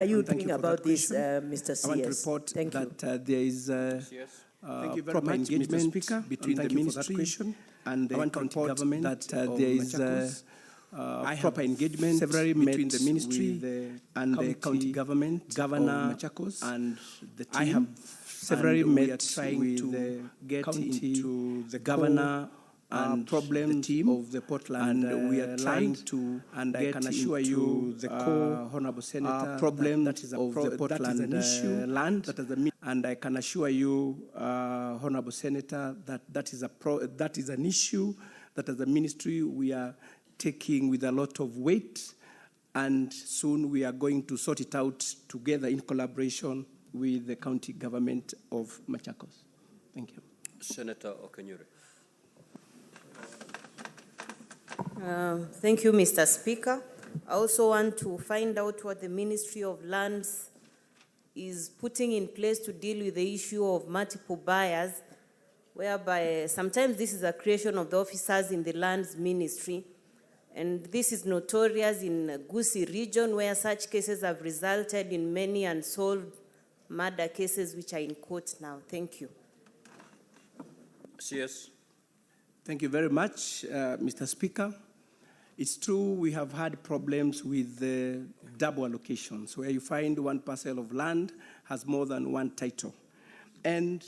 are you thinking about this, Mr. CS? I want to report Thank you. that there is Thank you very proper much, engagement Mr. Speaker, between the ministry and the county government. That there is proper engagement between the ministry and the county government, governor, and the team. I have several met trying to get into the governor and problem team of the Portland, and we are trying to, and I can assure you, the core honorable senator problem that is of the Portland that is an issue, land that is a, and I can assure you, honorable senator, that that is an issue that as a ministry we are taking with a lot of weight, and soon we are going to sort it out together in collaboration with the county government of Machakos. Thank you. Senator Okanyure. Thank you, Mr. Speaker. I also want to find out what the Ministry of Lands is putting in place to deal with the issue of multiple buyers, whereby sometimes this is a creation of the officers in the lands ministry. And this is notorious in Gusii region, where such cases have resulted in many unsolved murder cases which are in court now. Thank you. CS. Thank you very much, Mr. Speaker. It's true we have had problems with the double allocations, where you find one parcel of land has more than one title. And,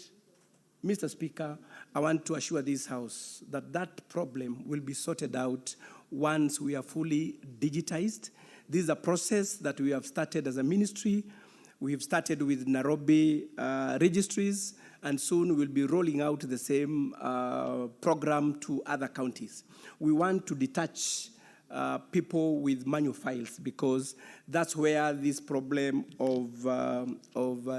Mr. Speaker, I want to assure this House that that problem will be sorted out once we are fully digitized. This is a process that we have started as a ministry. We have started with Nairobi registries, and soon we'll be rolling out the same program to other counties. We want to detach people with manual files, because that's where this problem of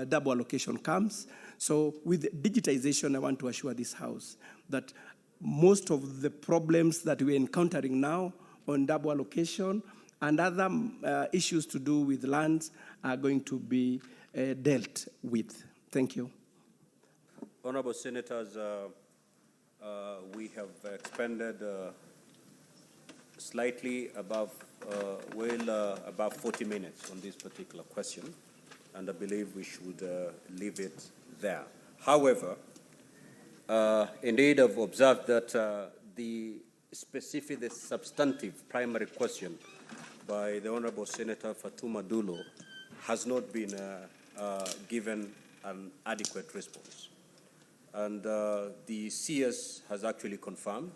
double allocation comes. So with digitization, I want to assure this House that most of the problems that we're encountering now on double allocation and other issues to do with lands are going to be dealt with. Thank you. Honorable Senators, we have expended slightly above, above 40 minutes on this particular question, and I believe we should leave it there. However, indeed, I've observed that the substantive primary question by the Honorable Senator Fatuma Dulo has not been given an adequate response. And the CS has actually confirmed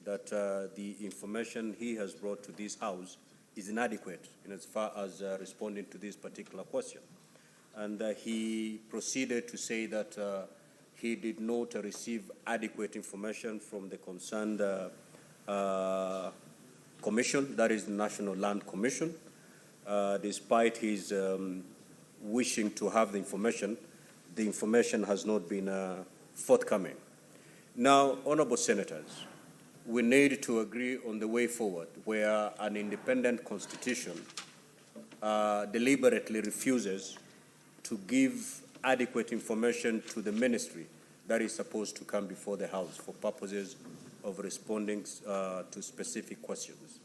that the information he has brought to this House is inadequate in as far as responding to this particular question. And he proceeded to say that he did not receive adequate information from the concerned commission, that is the National Land Commission. Despite his wishing to have the information has not been forthcoming. Now, honorable senators, we need to agree on the way forward, where an independent constitution deliberately refuses to give adequate information to the ministry that is supposed to come before the House for purposes of responding to specific questions.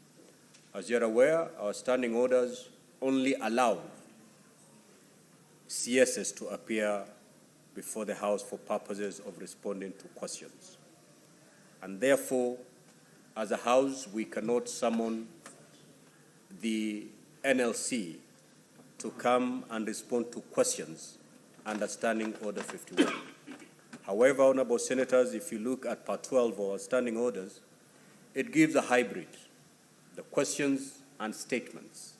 As you're aware, our standing orders only allow CSs to appear before the House for purposes of responding to questions. And therefore, as a House, we cannot summon the NLC to come and respond to questions under Standing Order 51. However, honorable senators, if you look at Part 12 of our standing orders, it gives a hybrid, the questions and statements.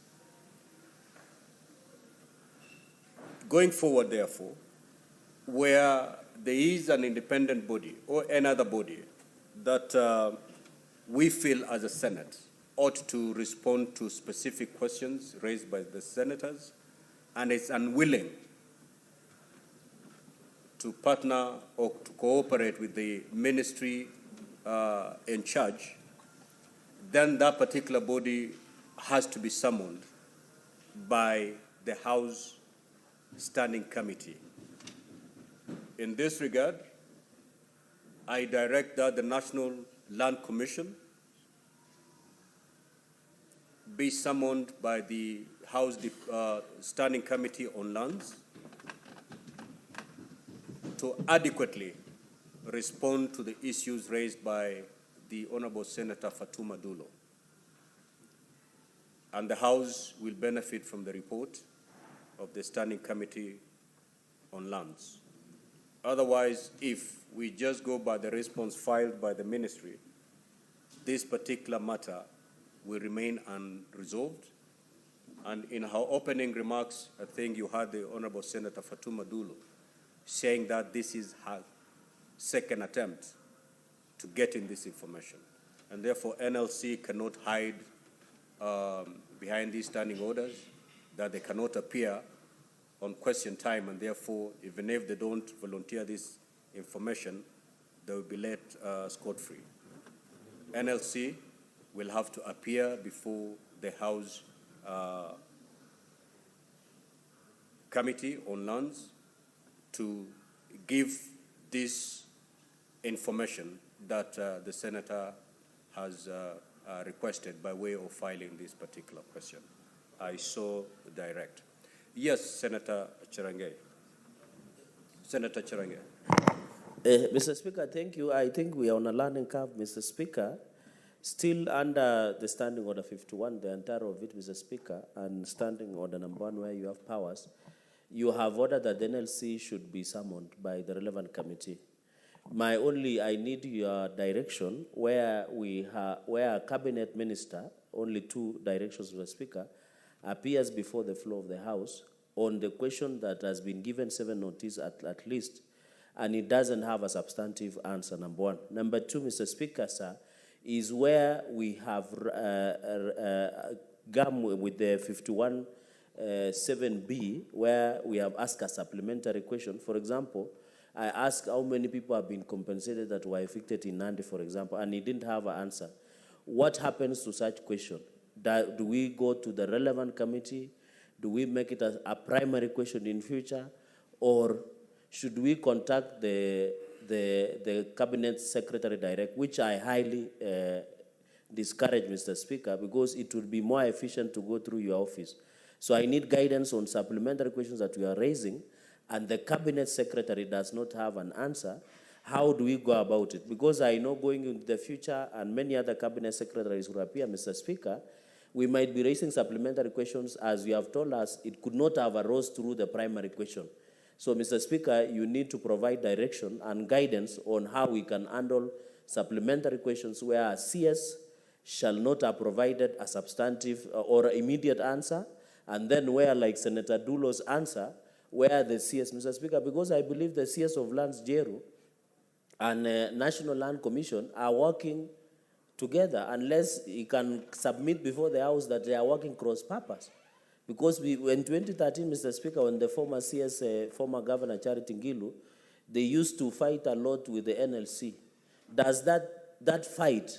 Going forward, therefore, where there is an independent body or another body that we feel as a Senate ought to respond to specific questions raised by the senators and is unwilling to partner or to cooperate with the ministry in charge, then that particular body has to be summoned by the House Standing Committee. In this regard, I direct that the National Land Commission be summoned by the House Standing Committee on Lands to adequately respond to the issues raised by the Honorable Senator Fatuma Dulo. And the House will benefit from the report of the Standing Committee on Lands. Otherwise, if we just go by the response filed by the ministry, this particular matter will remain unresolved. And in her opening remarks, I think you heard the Honorable Senator Fatuma Dulo saying that this is her second attempt to get in this information. And therefore, NLC cannot hide behind these standing orders, that they cannot appear on question time, and therefore, even if they don't volunteer this information, they will be let scot-free. NLC will have to appear before the House Committee on Lands to give this information that the Senator has requested by way of filing this particular question. I so direct. Yes, Senator Cherangay. Senator Cherangay. Mr. Speaker, thank you. I think we are on a learning curve, Mr. Speaker. Still under the Standing Order 51, the entire of it, Mr. Speaker, and Standing Order number 1, where you have powers, you have ordered that the NLC should be summoned by the relevant committee. I need your direction where where a cabinet minister, only 2 directions, Mr. Speaker, appears before the floor of the House on the question that has been given 7 notice at least, and it doesn't have a substantive answer, number 1. Number 2, Mr. Speaker, sir, is where we have gum with the 51 7B, where we have asked a supplementary question. For example, I asked how many people have been compensated that were evicted in Nandi, for example, and he didn't have an answer. What happens to such question? Do we go to the relevant committee? Do we make it a primary question in future? Or should we contact the cabinet secretary direct, which I highly discourage, Mr. Speaker, because it would be more efficient to go through your office. So I need guidance on supplementary questions that we are raising, and the cabinet secretary does not have an answer. How do we go about it? Because I know going into the future, and many other cabinet secretaries will appear, Mr. Speaker, we might be raising supplementary questions, as you have told us, it could not have arose through the primary question. So, Mr. Speaker, you need to provide direction and guidance on how we can handle supplementary questions where CS shall not have provided a substantive or immediate answer, and then where, like Senator Dulo's answer, where the CS, Mr. Speaker, because I believe the CS of Lands, Jeru, and National Land Commission are working together, unless he can submit before the House that they are working cross-purpose. Because in 2013, Mr. Speaker, when the former CS, former Governor Charity Ngilu, they used to fight a lot with the NLC. Does that fight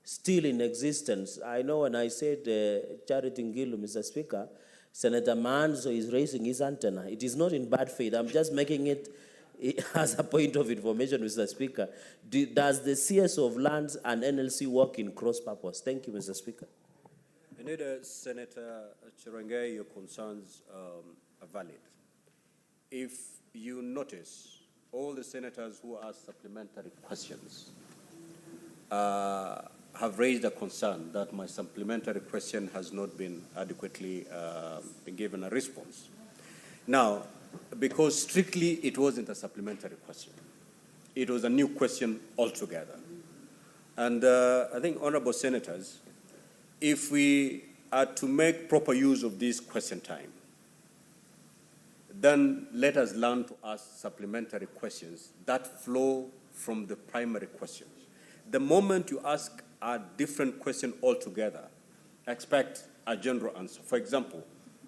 still in existence? I know when I said Charity Ngilu, Mr. Speaker, Senator Manzo is raising his antenna. It is not in bad faith. I'm just making it as a point of information, Mr. Speaker. Does the CS of Lands and NLC work in cross-purpose? Thank you, Mr. Speaker. Senator Cherangay, your concerns are valid. If you notice, all the senators who asked supplementary questions have raised a concern that my supplementary question has not been adequately been given a response. Now, because strictly it wasn't a supplementary question, it was a new question altogether. And I think, honorable senators, if we are to make proper use of this question time, then let us learn to ask supplementary questions that flow from the primary questions. The moment you ask a different question altogether, expect a general answer. For example,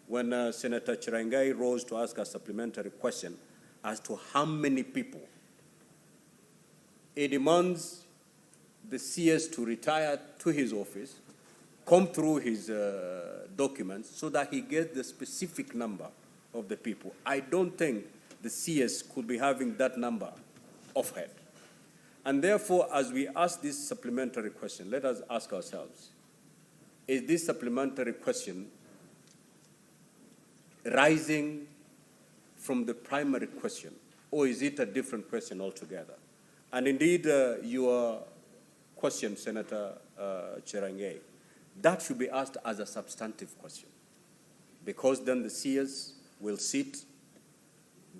when Senator Cherangay rose to ask a supplementary question as to how many people, it demands the CS to retire to his office, come through his documents so that he gets the specific number of the people. I don't think the CS could be having that number offhand. And therefore, as we ask this supplementary question, let us ask ourselves, is this supplementary question rising from the primary question, or is it a different question altogether? And indeed, your question, Senator Cherangay, that should be asked as a substantive question, because then the CS will sit,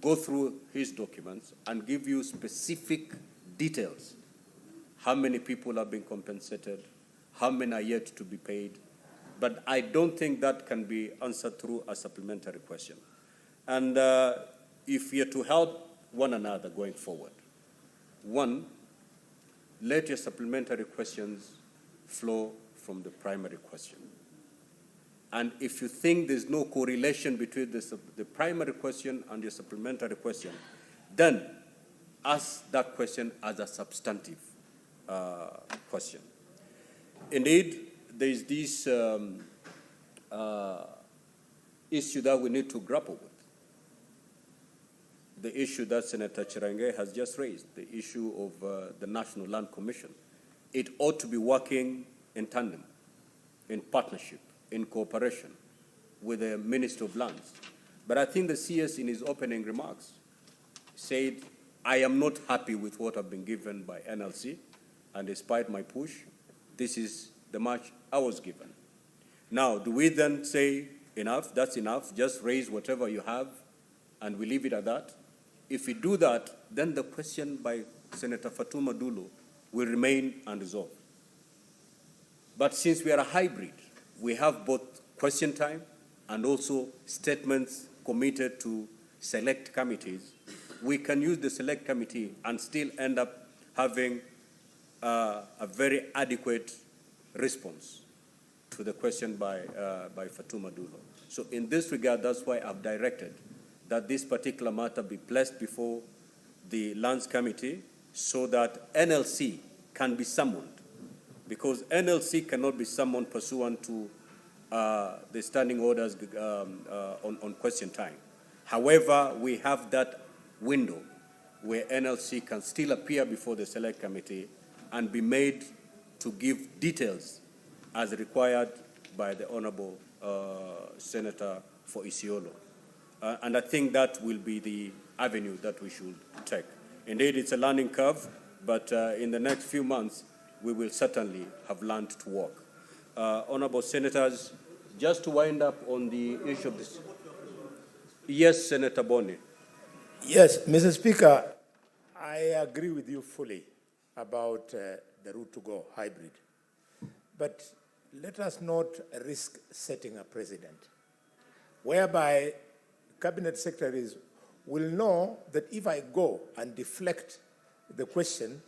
go through his documents, and give you specific details. How many people have been compensated? How many are yet to be paid? But I don't think that can be answered through a supplementary question. And if we are to help one another going forward, one, let your supplementary questions flow from the primary question. And if you think there's no correlation between the primary question and your supplementary question, then ask that question as a substantive question. Indeed, there is this issue that we need to grapple with. The issue that Senator Cherangay has just raised, the issue of the National Land Commission. It ought to be working in tandem, in partnership, in cooperation with the Minister of Lands. But I think the CS in his opening remarks said, I am not happy with what I've been given by NLC, and despite my push, this is the much I was given. Now, do we then say, enough, that's enough, just raise whatever you have, and we leave it at that? If we do that, then the question by Senator Fatuma Dulo will remain unresolved. But since we are a hybrid, we have both question time and also statements committed to select committees. We can use the select committee and still end up having a very adequate response to the question by Fatuma Dulo. So in this regard, that's why I've directed that this particular matter be placed before the Lands Committee so that NLC can be summoned, because NLC cannot be summoned pursuant to the standing orders on question time. However, we have that window where NLC can still appear before the Select Committee and be made to give details as required by the Honorable Senator for Isiolo. And I think that will be the avenue that we should take. Indeed, it's a learning curve, but in the next few months, we will certainly have learned to walk. Honorable Senators, just to wind up on the issue of this. Yes, Senator Boni. Yes, Mr. Speaker, I agree with you fully about the route to go, hybrid. But let us not risk setting a precedent whereby cabinet secretaries will know that if I go and deflect the question,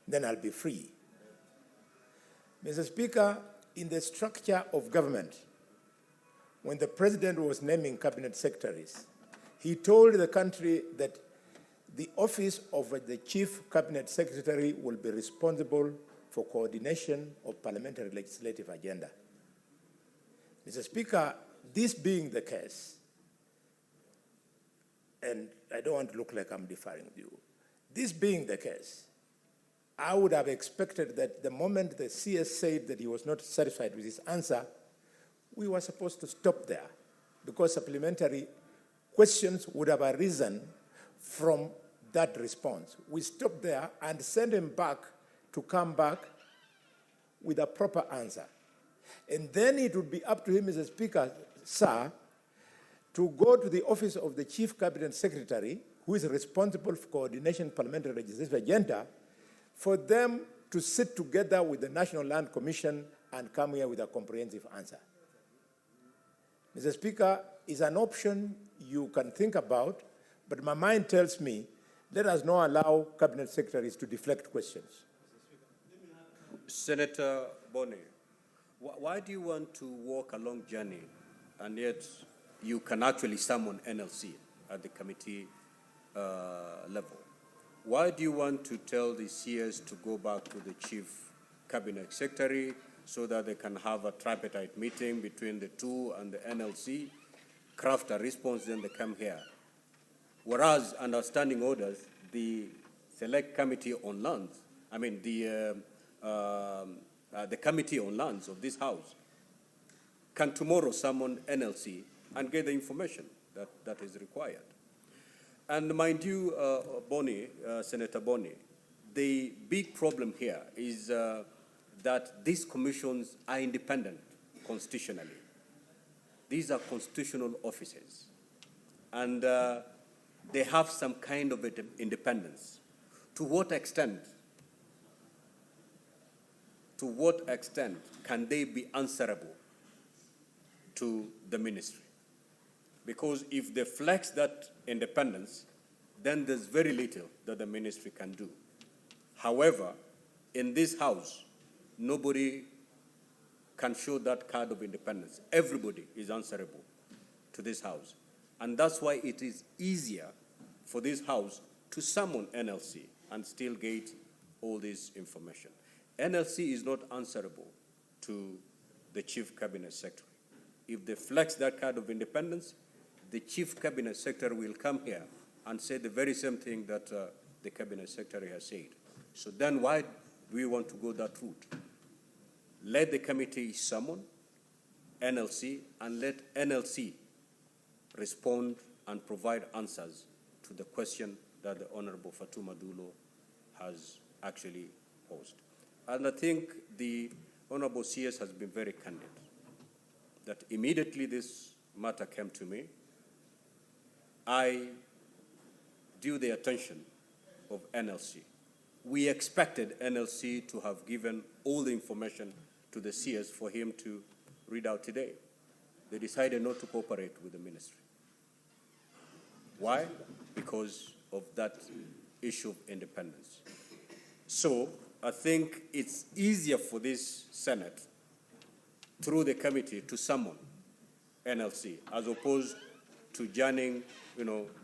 then I'll be free. Mr. Speaker, in the structure of government, when the president was naming cabinet secretaries, he told the country that the office of the chief cabinet secretary will be responsible for coordination of parliamentary legislative agenda. Mr. Speaker, this being the case, and I don't want to look like I'm deferring with you, this being the case, I would have expected that the moment the CS said that he was not satisfied with his answer, we were supposed to stop there, because supplementary questions would have arisen from that response. We stopped there and sent him back to come back with a proper answer. And then it would be up to him, Mr. Speaker, sir, to go to the office of the Chief Cabinet Secretary, who is responsible for coordination parliamentary legislative agenda, for them to sit together with the National Land Commission and come here with a comprehensive answer. Mr. Speaker, is an option you can think about, but my mind tells me, let us not allow cabinet secretaries to deflect questions. Senator Boni, why do you want to walk a long journey and yet you can actually summon NLC at the committee level? Why do you want to tell the CS to go back to the chief cabinet secretary so that they can have a tripartite meeting between the two and the NLC, craft a response, then they come here? Whereas under standing orders, the Select Committee on Lands, the Committee on Lands of this House can tomorrow summon NLC and get the information that is required. And mind you, Senator Bonnie, the big problem here is that these commissions are independent constitutionally. These are constitutional offices, and they have some kind of independence. To what extent can they be answerable to the ministry? Because if they flex that independence, then there's very little that the ministry can do. However, in this House, nobody can show that card of independence. Everybody is answerable to this House. And that's why it is easier for this House to summon NLC and still get all this information. NLC is not answerable to the Chief Cabinet Secretary. If they flex that card of independence, the Chief Cabinet Secretary will come here and say the very same thing that the Cabinet Secretary has said. So then why do we want to go that route? Let the committee summon NLC and let NLC respond and provide answers to the question that the Honorable Fatuma Dulo has actually posed. And I think the Honorable CS has been very candid, that immediately this matter came to me, I drew the attention of NLC. We expected NLC to have given all the information to the CS for him to read out today. They decided not to cooperate with the ministry. Why? Because of that issue of independence. So I think it's easier for this Senate, through the committee, to summon NLC, as opposed to journeying,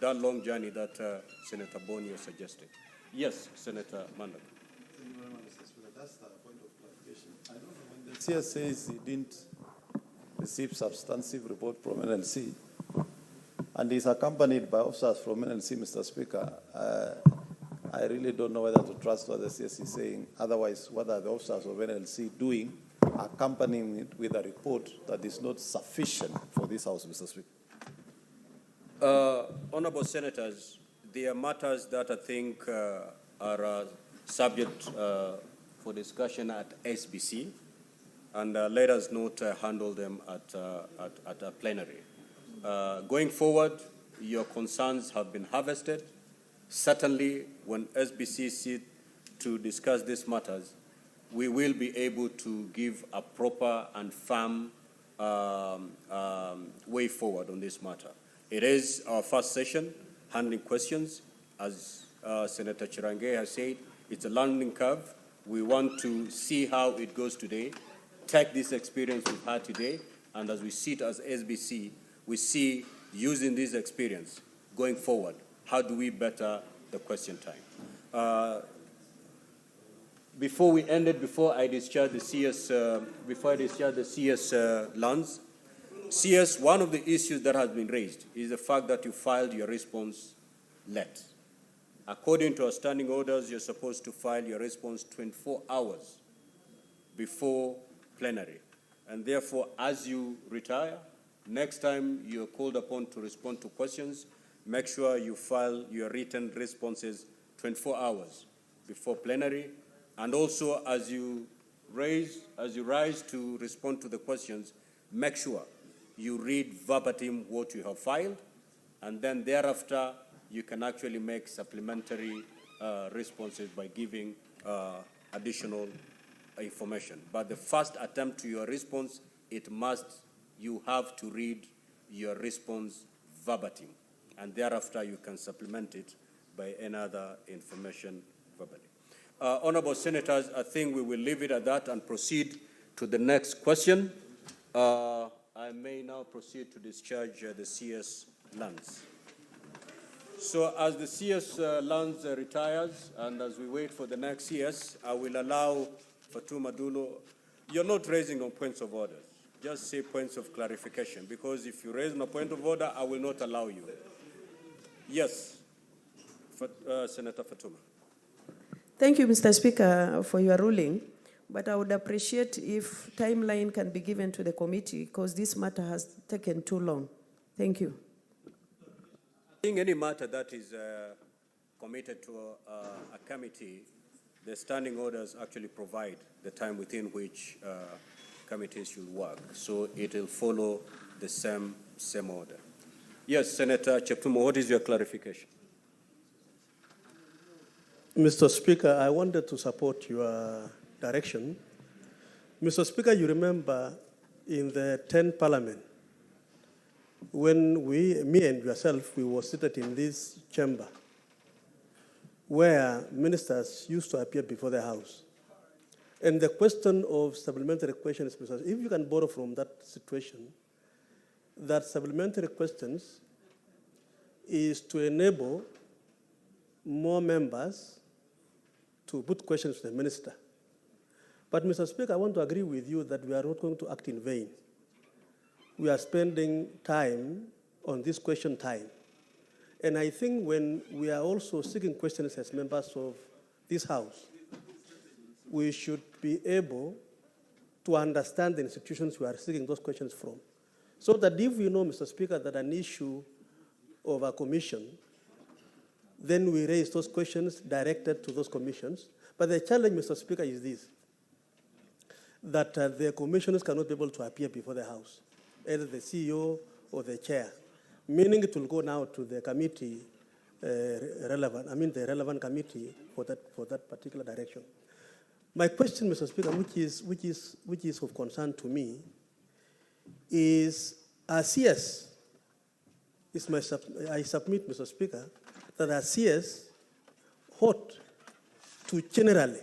that long journey that Senator Bonio suggested. Yes, Senator Mandaka. Thank you very much, Mr. Speaker. That's the point of clarification. I don't know when the CS says he didn't receive substantive report from NLC, and he's accompanied by officers from NLC, Mr. Speaker. I really don't know whether to trust what the CS is saying. Otherwise, what are the officers of NLC doing, accompanying it with a report that is not sufficient for this House, Mr. Speaker? Honorable Senators, there are matters that I think are subject for discussion at SBC, and let us not handle them at a plenary. Going forward, your concerns have been harvested. Certainly, when SBC sit to discuss these matters, we will be able to give a proper and firm way forward on this matter. It is our first session handling questions. As Senator Chirange has said, it's a learning curve. We want to see how it goes today, take this experience we've had today, and as we sit as SBC, we see using this experience going forward, how do we better the question time? Before we ended, before I discharge the CS lands, CS, one of the issues that has been raised is the fact that you filed your response late. According to our standing orders, you're supposed to file your response 24 hours before plenary. And therefore, as you retire, next time you're called upon to respond to questions, make sure you file your written responses 24 hours before plenary. And also, as you rise to respond to the questions, make sure you read verbatim what you have filed, and then thereafter you can actually make supplementary responses by giving additional information. But the first attempt to your response, you have to read your response verbatim, and thereafter you can supplement it by another information verbally. Honorable Senators, I think we will leave it at that and proceed to the next question. I may now proceed to discharge the CS lands. So as the CS lands retires, and as we wait for the next CS, I will allow Fatuma Dulo. You're not raising on points of order. Just say points of clarification, because if you raise on a point of order, I will not allow you. Yes, Senator Fatuma. Thank you, Mr. Speaker, for your ruling. But I would appreciate if timeline can be given to the committee, because this matter has taken too long. Thank you. I think any matter that is committed to a committee, the standing orders actually provide the time within which committees should work. So it will follow the same order. Yes, Senator Cheptumo, what is your clarification? Mr. Speaker, I wanted to support your direction. Mr. Speaker, you remember in the 10th Parliament, when me and yourself, we were seated in this chamber where ministers used to appear before the House. And the question of supplementary questions, if you can borrow from that situation, that supplementary questions is to enable more members to put questions to the minister. But, Mr. Speaker, I want to agree with you that we are not going to act in vain. We are spending time on this question time. And I think when we are also seeking questions as members of this House, we should be able to understand the institutions we are seeking those questions from. So that if we know, Mr. Speaker, that an issue of a commission, then we raise those questions directed to those commissions. But the challenge, Mr. Speaker, is this, that the commissioners cannot be able to appear before the House, either the CEO or the chair, meaning it will go now to the committee the relevant committee for that particular direction. My question, Mr. Speaker, which is of concern to me, is CS. I submit, Mr. Speaker, that CS ought to generally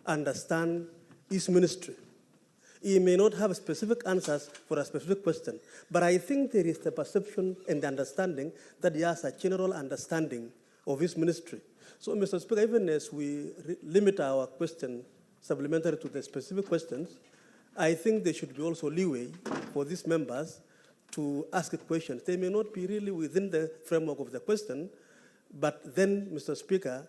understand his ministry. He may not have specific answers for a specific question, but I think there is the perception and the understanding that he has a general understanding of his ministry. So, Mr. Speaker, even as we limit our question supplementary to the specific questions, I think there should be also leeway for these members to ask questions. They may not be really within the framework of the question, but then, Mr. Speaker,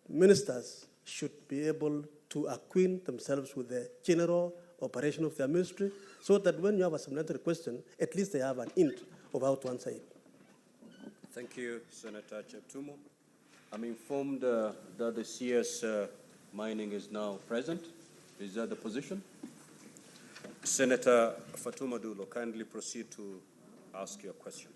ministers should be able to acquaint themselves with the general operation of their ministry, so that when you have a supplementary question, at least they have an hint of how to answer it. Thank you, Senator Cheptumo. I'm informed that the CS mining is now present. Is that the position? Senator Fatuma Dulo, kindly proceed to ask your question.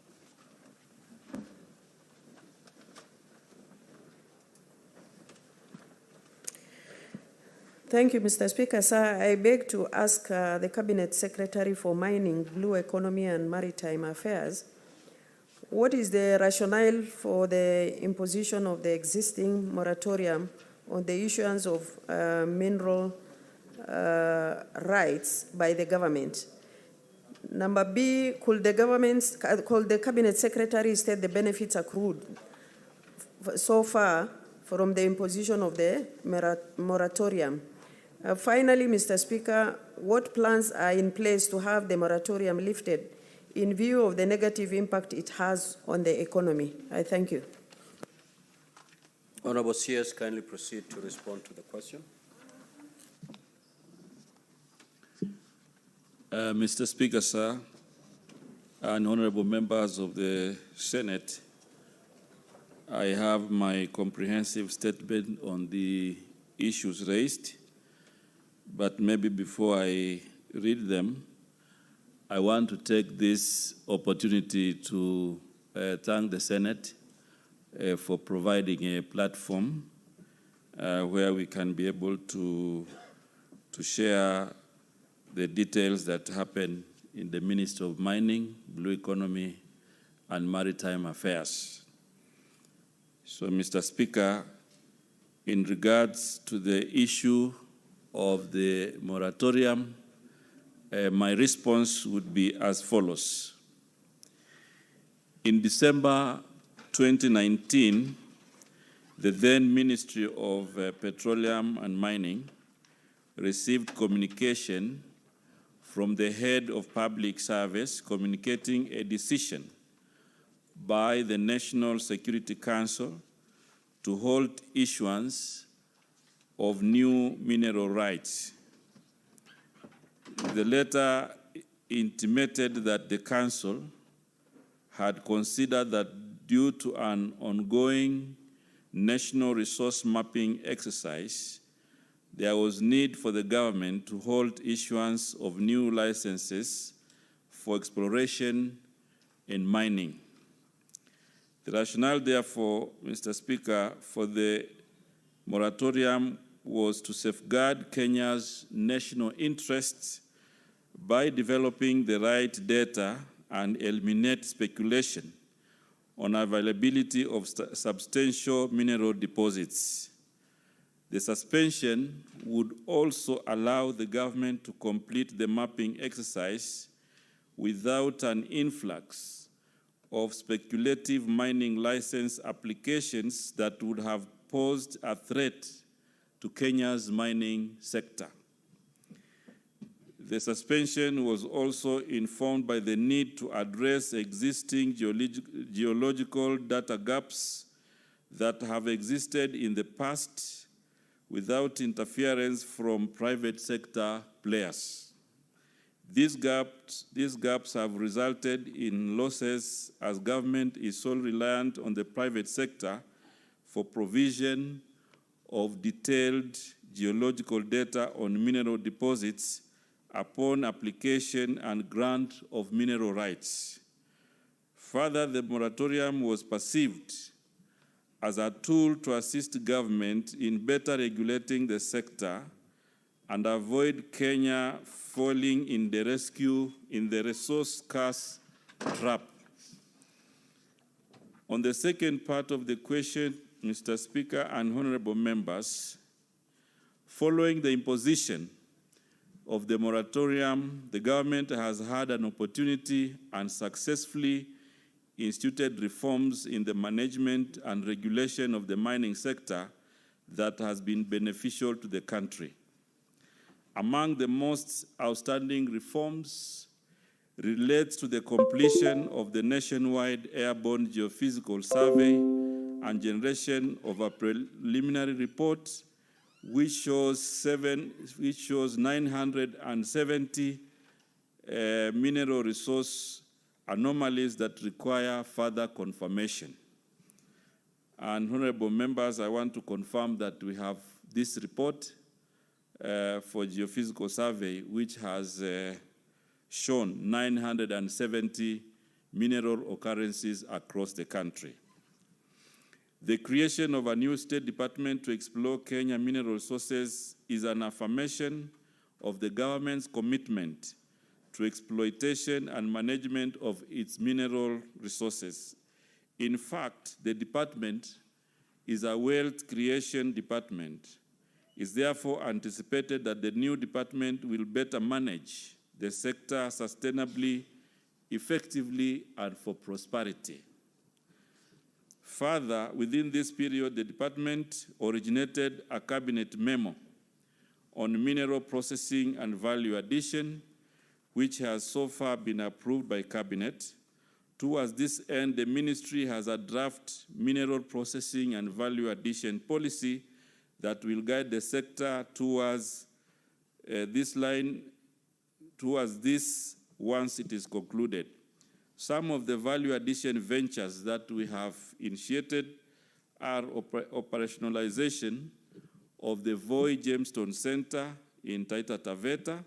Thank you, Mr. Speaker. Sir, I beg to ask the Cabinet Secretary for Mining, Blue Economy and Maritime Affairs, what is the rationale for the imposition of the existing moratorium on the issuance of mineral rights by the government? Number B, could the Cabinet Secretary state the benefits accrued so far from the imposition of the moratorium? Finally, Mr. Speaker, what plans are in place to have the moratorium lifted in view of the negative impact it has on the economy? I thank you. Honorable CS, kindly proceed to respond to the question. Mr. Speaker, sir, and honorable members of the Senate, I have my comprehensive statement on the issues raised, but maybe before I read them, I want to take this opportunity to thank the Senate for providing a platform where we can be able to share the details that happen in the Ministry of Mining, Blue Economy, and Maritime Affairs. So, Mr. Speaker, in regards to the issue of the moratorium, my response would be as follows. In December 2019, the then Ministry of Petroleum and Mining received communication from the head of public service communicating a decision by the National Security Council to halt issuance of new mineral rights. The letter intimated that the Council had considered that due to an ongoing national resource mapping exercise, there was need for the government to hold issuance of new licenses for exploration and mining. The rationale, therefore, Mr. Speaker, for the moratorium was to safeguard Kenya's national interests by developing the right data and eliminate speculation on availability of substantial mineral deposits. The suspension would also allow the government to complete the mapping exercise without an influx of speculative mining license applications that would have posed a threat to Kenya's mining sector. The suspension was also informed by the need to address existing geological data gaps that have existed in the past without interference from private sector players. These gaps have resulted in losses as government is solely reliant on the private sector for provision of detailed geological data on mineral deposits upon application and grant of mineral rights. Further, the moratorium was perceived as a tool to assist government in better regulating the sector and avoid Kenya falling in the resource scarce trap. On the second part of the question, Mr. Speaker and honorable members, following the imposition of the moratorium, the government has had an opportunity and successfully instituted reforms in the management and regulation of the mining sector that has been beneficial to the country. Among the most outstanding reforms relates to the completion of the nationwide airborne geophysical survey and generation of a preliminary report which shows 970 mineral resource anomalies that require further confirmation. And honorable members, I want to confirm that we have this report for geophysical survey, which has shown 970 mineral occurrences across the country. The creation of a new state department to explore Kenya mineral resources is an affirmation of the government's commitment to exploitation and management of its mineral resources. In fact, the department is a wealth creation department. It's therefore anticipated that the new department will better manage the sector sustainably, effectively, and for prosperity. Further, within this period, the department originated a cabinet memo on mineral processing and value addition, which has so far been approved by cabinet. Towards this end, the ministry has a draft mineral processing and value addition policy that will guide the sector towards this once it is concluded. Some of the value addition ventures that we have initiated are operationalization of the Voi Gemstone Center in Taita Taveta,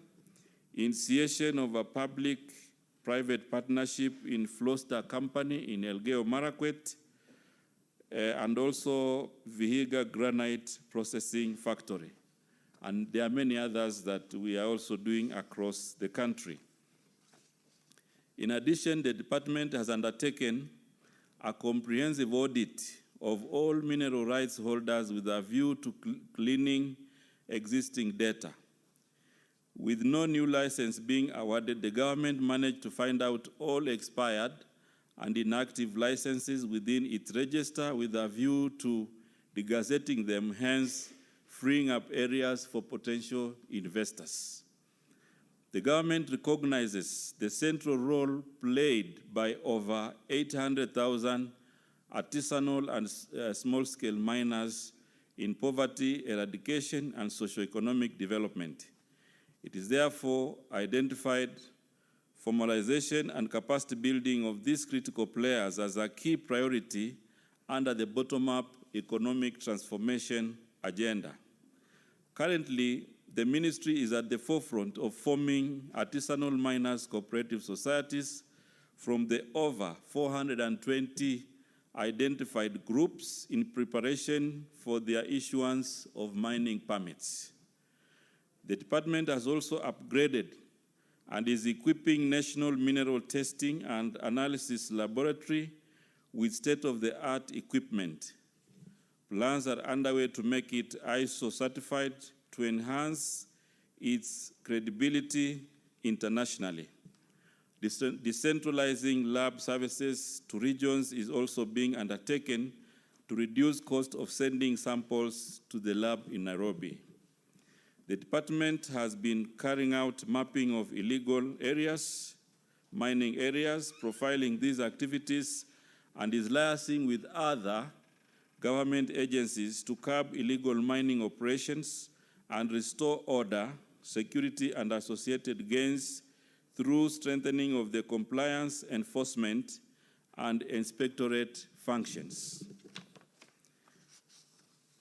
initiation of a public-private partnership in Floster Company in Elgeyo Marakwet, and also Vihiga Granite Processing Factory. And there are many others that we are also doing across the country. In addition, the department has undertaken a comprehensive audit of all mineral rights holders with a view to cleaning existing data. With no new license being awarded, the government managed to find out all expired and inactive licenses within its register with a view to degazetting them, hence freeing up areas for potential investors. The government recognizes the central role played by over 800,000 artisanal and small-scale miners in poverty eradication and socioeconomic development. It is therefore identified formalization and capacity building of these critical players as a key priority under the bottom-up economic transformation agenda. Currently, the ministry is at the forefront of forming artisanal miners' cooperative societies from the over 420 identified groups in preparation for their issuance of mining permits. The department has also upgraded and is equipping National Mineral Testing and Analysis Laboratory with state-of-the-art equipment. Plans are underway to make it ISO certified to enhance its credibility internationally. Decentralizing lab services to regions is also being undertaken to reduce cost of sending samples to the lab in Nairobi. The department has been carrying out mapping of illegal areas, mining areas, profiling these activities, and is liaising with other government agencies to curb illegal mining operations and restore order, security, and associated gains through strengthening of the compliance, enforcement, and inspectorate functions.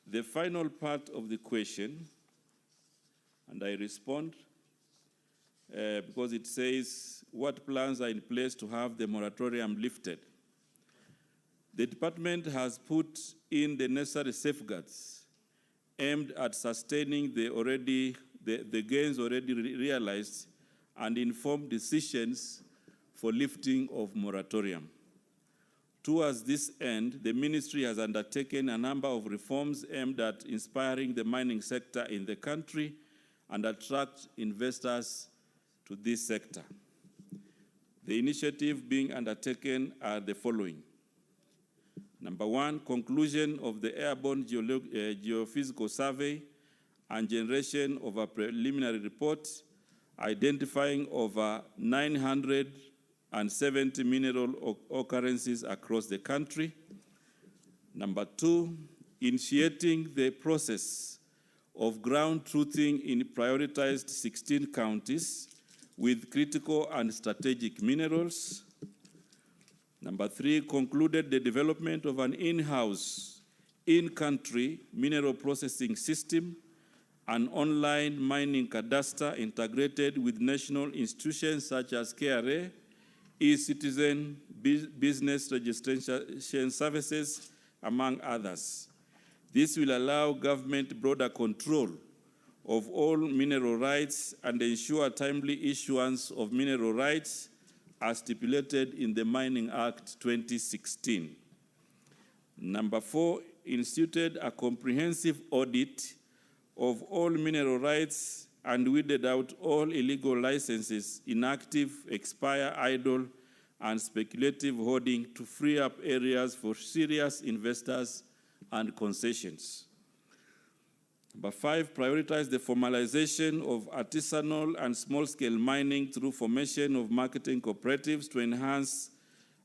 The final part of the question, and I respond, because it says, what plans are in place to have the moratorium lifted? The department has put in the necessary safeguards aimed at sustaining the gains already realized and informed decisions for lifting of moratorium. Towards this end, the ministry has undertaken a number of reforms aimed at inspiring the mining sector in the country and attract investors to this sector. The initiative being undertaken are the following. Number one, conclusion of the airborne geophysical survey and generation of a preliminary report identifying over 970 mineral occurrences across the country. Number two, initiating the process of ground truthing in prioritized 16 counties with critical and strategic minerals. Number three, concluded the development of an in-house, in-country mineral processing system, an online mining cadastre integrated with national institutions such as KRA, e-Citizen, business registration services, among others. This will allow government broader control of all mineral rights and ensure timely issuance of mineral rights as stipulated in the Mining Act 2016. Number four, instituted a comprehensive audit of all mineral rights and weeded out all illegal licenses, inactive, expire, idle, and speculative hoarding to free up areas for serious investors and concessions. Number five, prioritize the formalization of artisanal and small-scale mining through formation of marketing cooperatives to enhance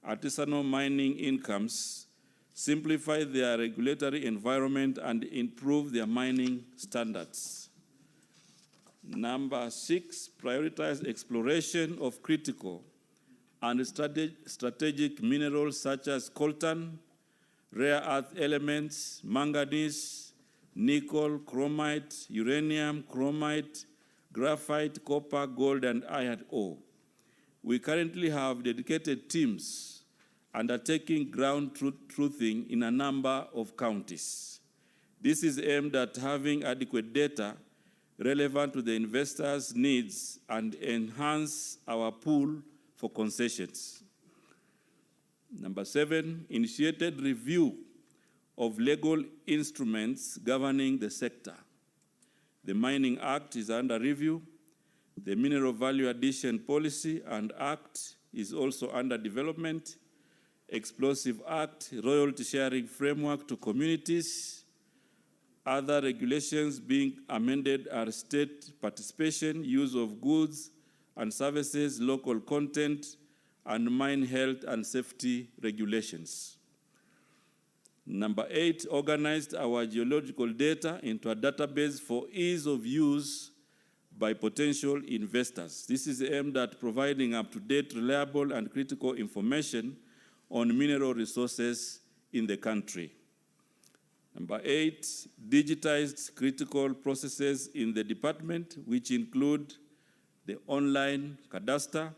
artisanal mining incomes, simplify their regulatory environment, and improve their mining standards. Number six, prioritize exploration of critical and strategic minerals such as coltan, rare earth elements, manganese, nickel, chromite, uranium, chromite, graphite, copper, gold, and iron ore. We currently have dedicated teams undertaking ground truthing in a number of counties. This is aimed at having adequate data relevant to the investors' needs and enhance our pool for concessions. Number seven, initiated review of legal instruments governing the sector. The Mining Act is under review. The Mineral Value Addition Policy and Act is also under development. Explosive Act, royalty sharing framework to communities. Other regulations being amended are state participation, use of goods and services, local content, and mine health and safety regulations. Number eight, organized our geological data into a database for ease of use by potential investors. This is aimed at providing up-to-date, reliable, and critical information on mineral resources in the country. Number 8, digitized critical processes in the department, which include the online cadastre,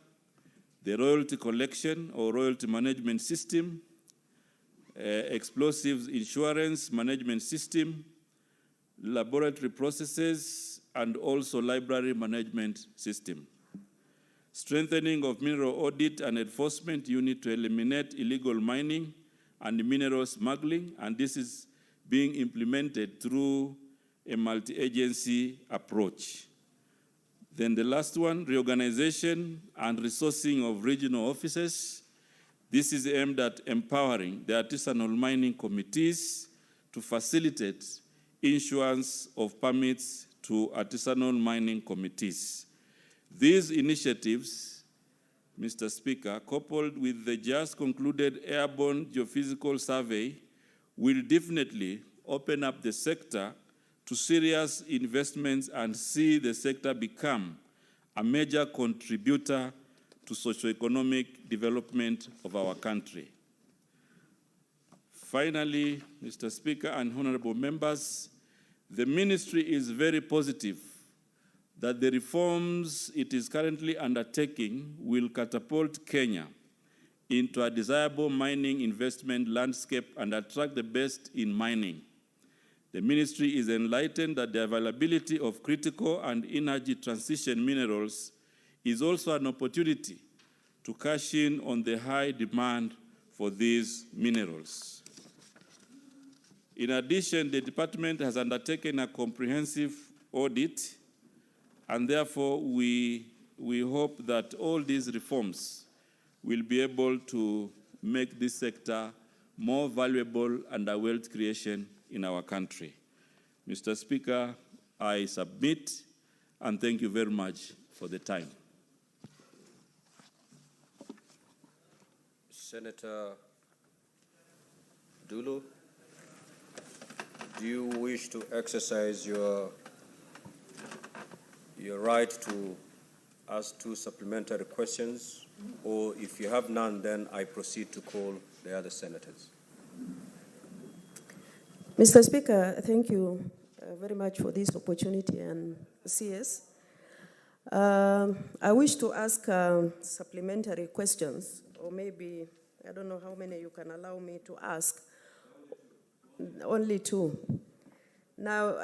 the royalty collection or royalty management system, explosives insurance management system, laboratory processes, and also library management system. Strengthening of mineral audit and enforcement unit to eliminate illegal mining and mineral smuggling, and this is being implemented through a multi-agency approach. Then the last one, reorganization and resourcing of regional offices. This is aimed at empowering the artisanal mining committees to facilitate issuance of permits to artisanal mining committees. These initiatives, Mr. Speaker, coupled with the just concluded airborne geophysical survey, will definitely open up the sector to serious investments and see the sector become a major contributor to socio-economic development of our country. Finally, Mr. Speaker and honorable members, the ministry is very positive that the reforms it is currently undertaking will catapult Kenya into a desirable mining investment landscape and attract the best in mining. The ministry is enlightened that the availability of critical and energy transition minerals is also an opportunity to cash in on the high demand for these minerals. In addition, the department has undertaken a comprehensive audit, and therefore we hope that all these reforms will be able to make this sector more valuable and a wealth creation in our country. Mr. Speaker, I submit, and thank you very much for the time. Senator Dulu, do you wish to exercise your right to ask 2 supplementary questions? Or if you have none, then I proceed to call the other senators. Mr. Speaker, thank you very much for this opportunity, and CS. I wish to ask supplementary questions, or maybe, I don't know how many you can allow me to ask. Only 2. Now,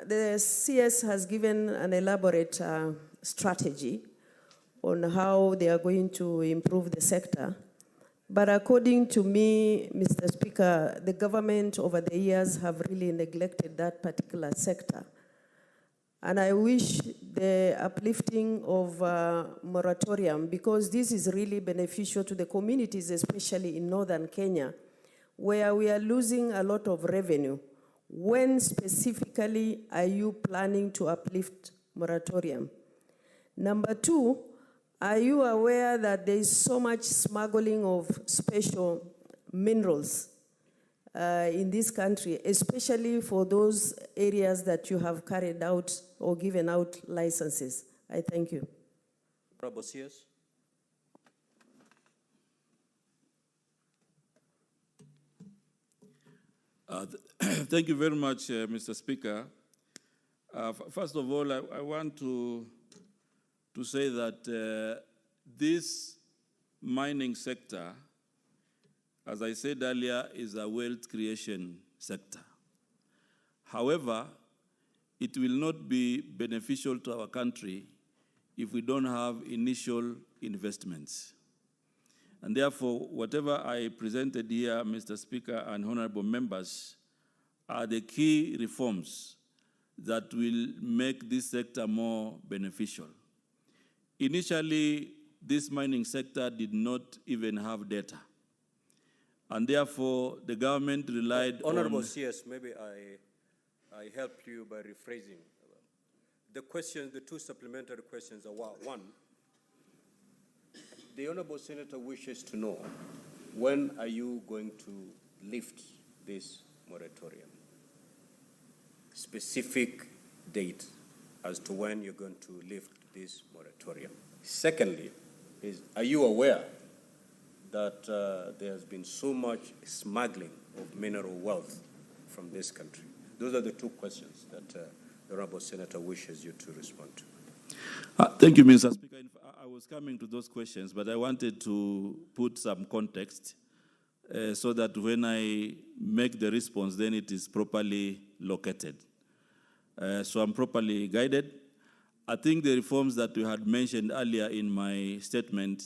the CS has given an elaborate strategy on how they are going to improve the sector. But according to me, Mr. Speaker, the government over the years have really neglected that particular sector. And I wish the uplifting of moratorium, because this is really beneficial to the communities, especially in northern Kenya, where we are losing a lot of revenue. When specifically are you planning to uplift moratorium? Number 2, are you aware that there is so much smuggling of special minerals in this country, especially for those areas that you have carried out or given out licenses? I thank you. Honorable CS. Thank you very much, Mr. Speaker. First of all, I want to say that this mining sector, as I said earlier, is a wealth creation sector. However, it will not be beneficial to our country if we don't have initial investments. And therefore, whatever I presented here, Mr. Speaker and honorable members, are the key reforms that will make this sector more beneficial. Initially, this mining sector did not even have data. And therefore, the government relied on... Honorable CS, maybe I help you by rephrasing. The questions, the 2 supplementary questions are: 1, the honorable senator wishes to know, when are you going to lift this moratorium? Specific date as to when you're going to lift this moratorium? Secondly, are you aware that there has been so much smuggling of mineral wealth from this country? Those are the two questions that the Honorable Senator wishes you to respond to. Thank you, Mr. Speaker. I was coming to those questions, but I wanted to put some context so that when I make the response, then it is properly located. So I'm properly guided. I think the reforms that we had mentioned earlier in my statement,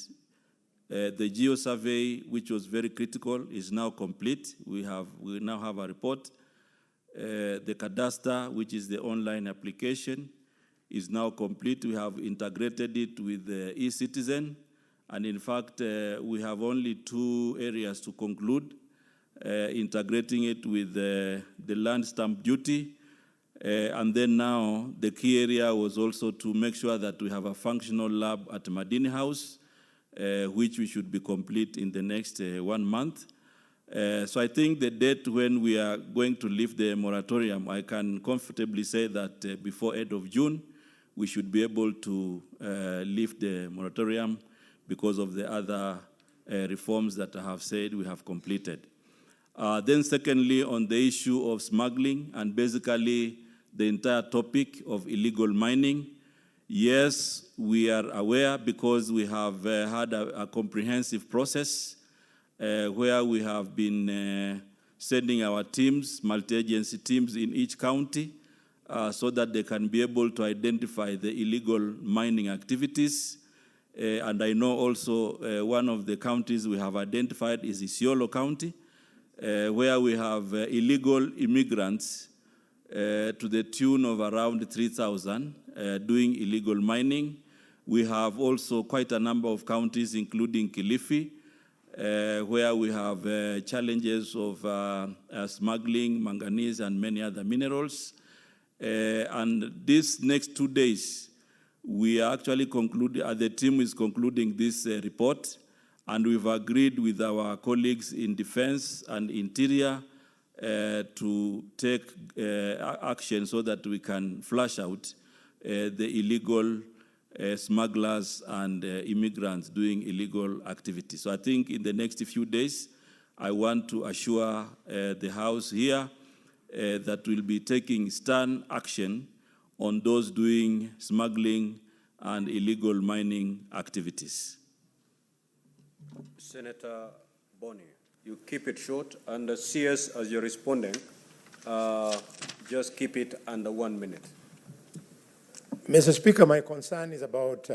the geo survey, which was very critical, is now complete. We now have a report. The cadastre, which is the online application, is now complete. We have integrated it with the e-citizen. And in fact, we have only 2 areas to conclude, integrating it with the land stamp duty. And then now the key area was also to make sure that we have a functional lab at Madini House, which we should be complete in the next 1 month. So I think the date when we are going to lift the moratorium, I can comfortably say that before end of June, we should be able to lift the moratorium because of the other reforms that I have said we have completed. Then secondly, on the issue of smuggling and basically the entire topic of illegal mining, yes, we are aware because we have had a comprehensive process where we have been sending our teams, multi-agency teams in each county so that they can be able to identify the illegal mining activities. And I know also one of the counties we have identified is Isiolo County, where we have illegal immigrants to the tune of around 3,000 doing illegal mining. We have also quite a number of counties, including Kilifi, where we have challenges of smuggling, manganese, and many other minerals. And these next 2 days, we are actually concluding, the team is concluding this report, and we've agreed with our colleagues in Defense and Interior to take action so that we can flush out the illegal smugglers and immigrants doing illegal activities. So I think in the next few days, I want to assure the House here that we'll be taking stern action on those doing smuggling and illegal mining activities. Senator Boni, you keep it short, and CS, as you're responding, just keep it under 1 minute. Mr. Speaker, my concern is about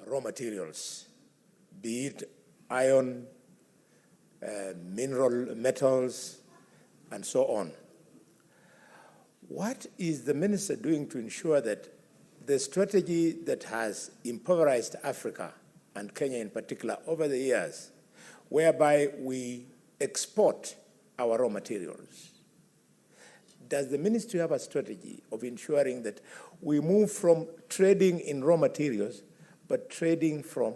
raw materials, be it iron, mineral metals, and so on. What is the minister doing to ensure that the strategy that has impoverished Africa, and Kenya in particular, over the years, whereby we export our raw materials, does the ministry have a strategy of ensuring that we move from trading in raw materials, but trading from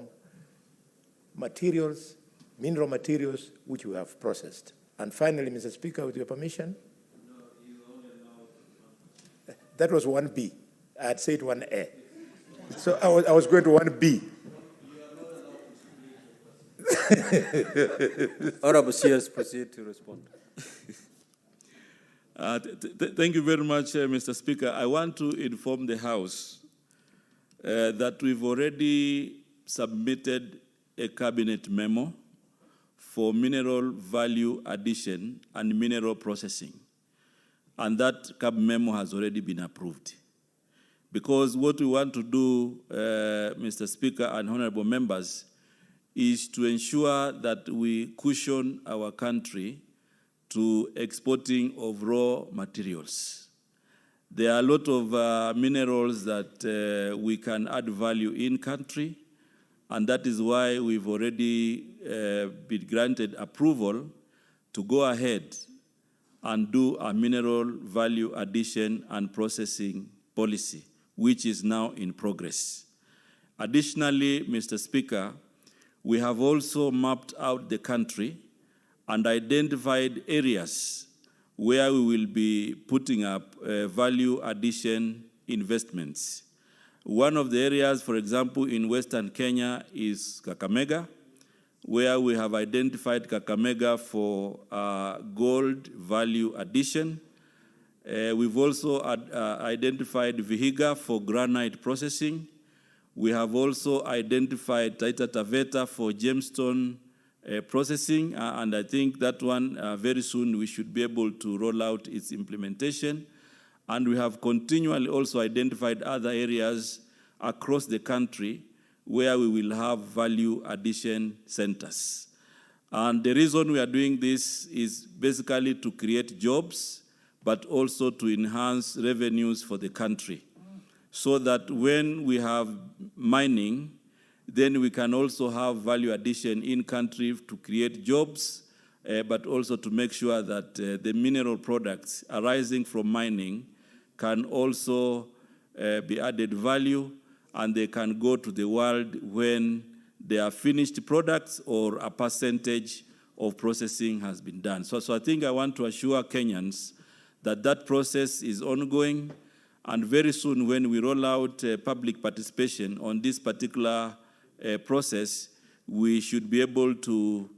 materials, mineral materials, which we have processed? And finally, Mr. Speaker, with your permission. That was 1B. I had said 1A. So I was going to 1B. Honorable CS, proceed to respond. Thank you very much, Mr. Speaker. I want to inform the House that we've already submitted a cabinet memo for mineral value addition and mineral processing. And that cabinet memo has already been approved. Because what we want to do, Mr. Speaker and honorable members, is to ensure that we cushion our country to exporting of raw materials. There are a lot of minerals that we can add value in country, and that is why we've already been granted approval to go ahead and do a mineral value addition and processing policy, which is now in progress. Additionally, Mr. Speaker, we have also mapped out the country and identified areas where we will be putting up value addition investments. One of the areas, for example, in Western Kenya is Kakamega, where we have identified Kakamega for gold value addition. We've also identified Vihiga for granite processing. We have also identified Taita Taveta for gemstone processing, and I think that one very soon we should be able to roll out its implementation. And we have continually also identified other areas across the country where we will have value addition centers. And the reason we are doing this is basically to create jobs, but also to enhance revenues for the country, so that when we have mining, then we can also have value addition in country to create jobs, but also to make sure that the mineral products arising from mining can also be added value, and they can go to the world when they are finished products or a percentage of processing has been done. So I think I want to assure Kenyans that that process is ongoing, and very soon when we roll out public participation on this particular process, we should be able to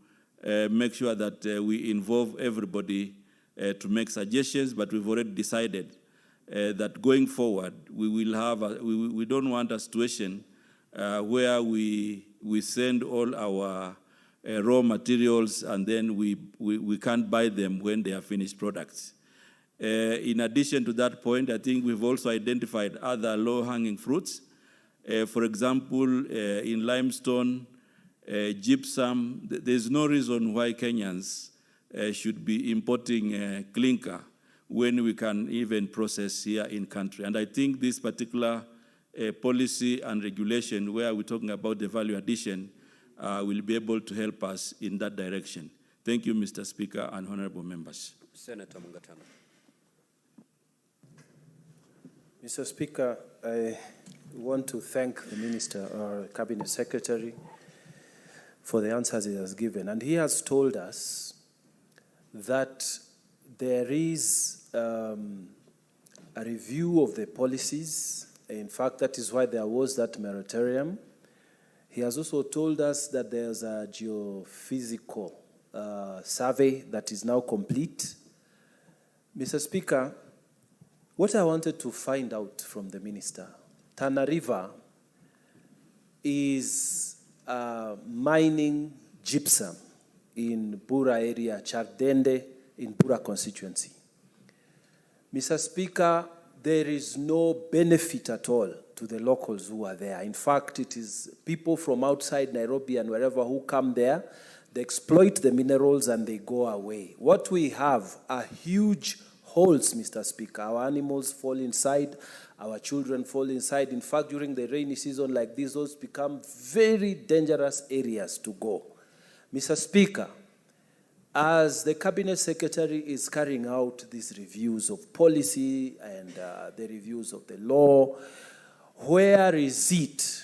make sure that we involve everybody to make suggestions, but we've already decided that going forward, we will have, we don't want a situation where we send all our raw materials and then we can't buy them when they are finished products. In addition to that point, I think we've also identified other low-hanging fruits. For example, in limestone, gypsum, there's no reason why Kenyans should be importing clinker when we can even process here in country. And I think this particular policy and regulation where we're talking about the value addition will be able to help us in that direction. Thank you, Mr. Speaker and honorable members. Senator Mungatana. Mr. Speaker, I want to thank the Minister, our Cabinet Secretary, for the answers he has given. And he has told us that there is a review of the policies. In fact, that is why there was that moratorium. He has also told us that there's a geophysical survey that is now complete. Mr. Speaker, what I wanted to find out from the Minister, Tana River is mining gypsum in Bura area, Chardende, in Bura constituency. Mr. Speaker, there is no benefit at all to the locals who are there. In fact, it is people from outside Nairobi and wherever who come there, they exploit the minerals and they go away. What we have are huge holes, Mr. Speaker. Our animals fall inside, our children fall inside. In fact, during the rainy season like this, those become very dangerous areas to go. Mr. Speaker, as the Cabinet Secretary is carrying out these reviews of policy and the reviews of the law, where is it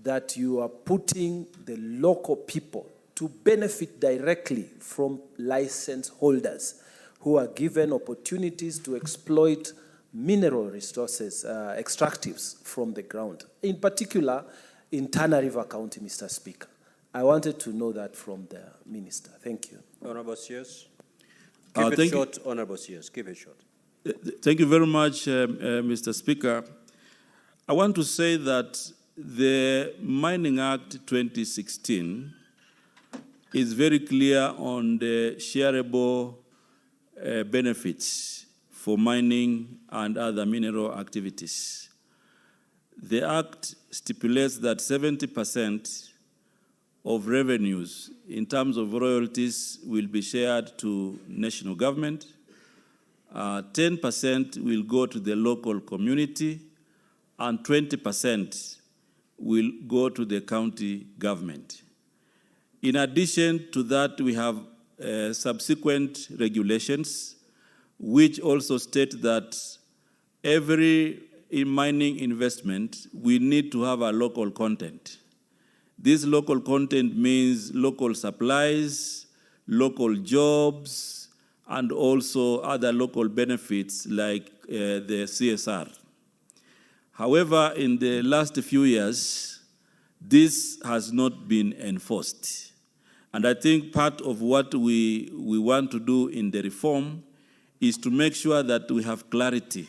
that you are putting the local people to benefit directly from license holders who are given opportunities to exploit mineral resources, extractives from the ground, in particular in Tana River County, Mr. Speaker? I wanted to know that from the Minister. Thank you. Honorable Sears. Keep it short, Honorable Sears. Keep it short. Thank you very much, Mr. Speaker. I want to say that the Mining Act 2016 is very clear on the shareable benefits for mining and other mineral activities. The Act stipulates that 70% of revenues in terms of royalties will be shared to national government, 10% will go to the local community, and 20% will go to the county government. In addition to that, we have subsequent regulations which also state that every mining investment, we need to have a local content. This local content means local supplies, local jobs, and also other local benefits like the CSR. However, in the last few years, this has not been enforced. And I think part of what we want to do in the reform is to make sure that we have clarity.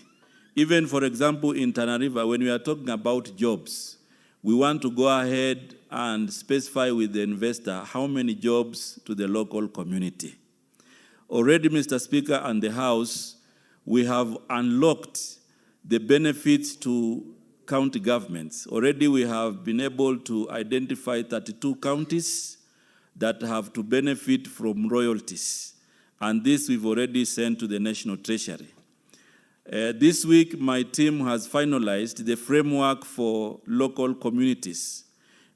Even, for example, in Tana River, when we are talking about jobs, we want to go ahead and specify with the investor how many jobs to the local community. Already, Mr. Speaker, and the House, we have unlocked the benefits to county governments. Already we have been able to identify 32 counties that have to benefit from royalties. And this we've already sent to the National Treasury. This week, my team has finalized the framework for local communities,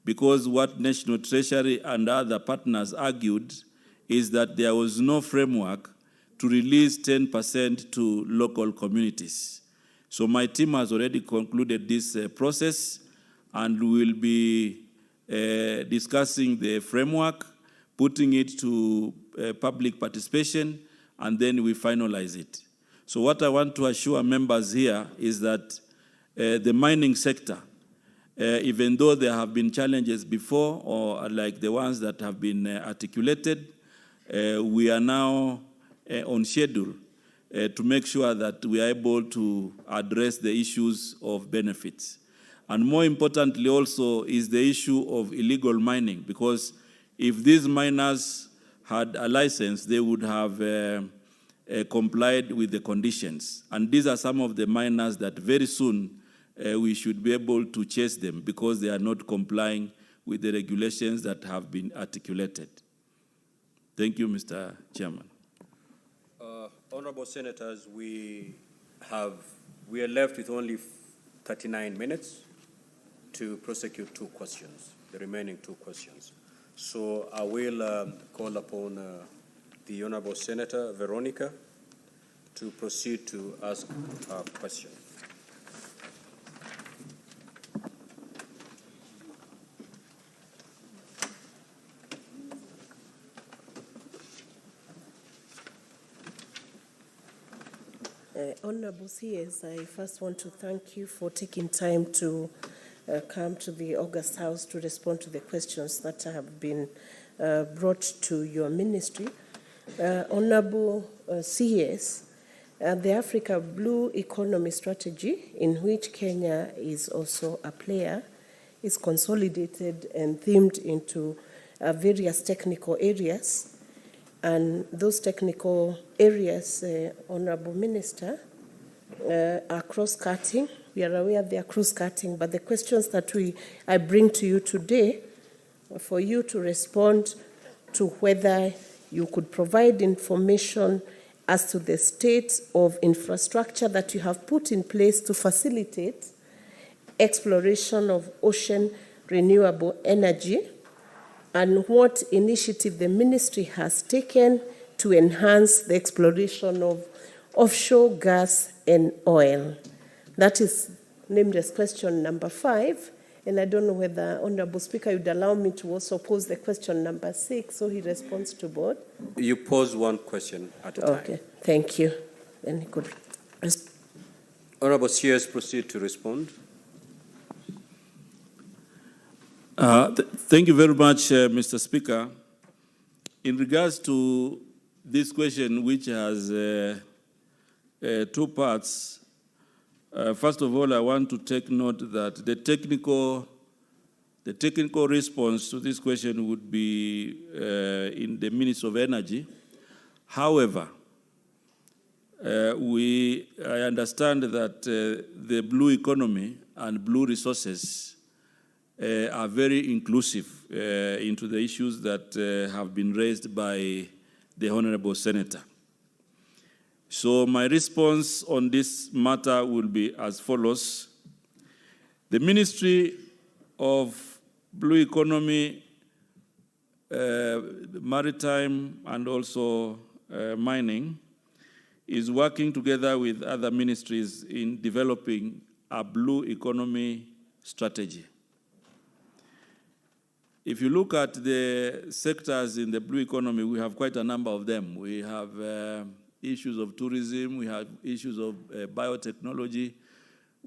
because what National Treasury and other partners argued is that there was no framework to release 10% to local communities. So my team has already concluded this process, and we will be discussing the framework, putting it to public participation, and then we finalize it. So what I want to assure members here is that the mining sector, even though there have been challenges before, or like the ones that have been articulated, we are now on schedule to make sure that we are able to address the issues of benefits. And more importantly also is the issue of illegal mining, because if these miners had a license, they would have complied with the conditions. And these are some of the miners that very soon we should be able to chase them because they are not complying with the regulations that have been articulated. Thank you, Mr. Chairman. Honorable Senators, we are left with only 39 minutes to prosecute two questions, the remaining two questions. So I will call upon the Honorable Senator Veronica to proceed to ask her question. Honorable CS, I first want to thank you for taking time to come to the August House to respond to the questions that have been brought to your ministry. Honorable CS, the Africa Blue Economy Strategy, in which Kenya is also a player, is consolidated and themed into various technical areas. And those technical areas, Honorable Minister, are cross-cutting. We are aware they are cross-cutting, but the questions that I bring to you today are for you to respond to whether you could provide information as to the state of infrastructure that you have put in place to facilitate exploration of ocean renewable energy, and what initiative the ministry has taken to enhance the exploration of offshore gas and oil. That is named as question number 5, and I don't know whether, Honorable Speaker, you'd allow me to also pose the question number 6, so he responds to both. You pose one question at a time. Okay, thank you. Then he could Honorable CS, proceed to respond. Thank you very much, Mr. Speaker. In regards to this question, which has two parts, first of all, I want to take note that the technical response to this question would be in the Ministry of Energy. However, I understand that the blue economy and blue resources are very inclusive into the issues that have been raised by the Honorable Senator. So my response on this matter will be as follows. The Ministry of Blue Economy, Maritime, and also Mining is working together with other ministries in developing a blue economy strategy. If you look at the sectors in the blue economy, we have quite a number of them. We have issues of tourism, we have issues of biotechnology,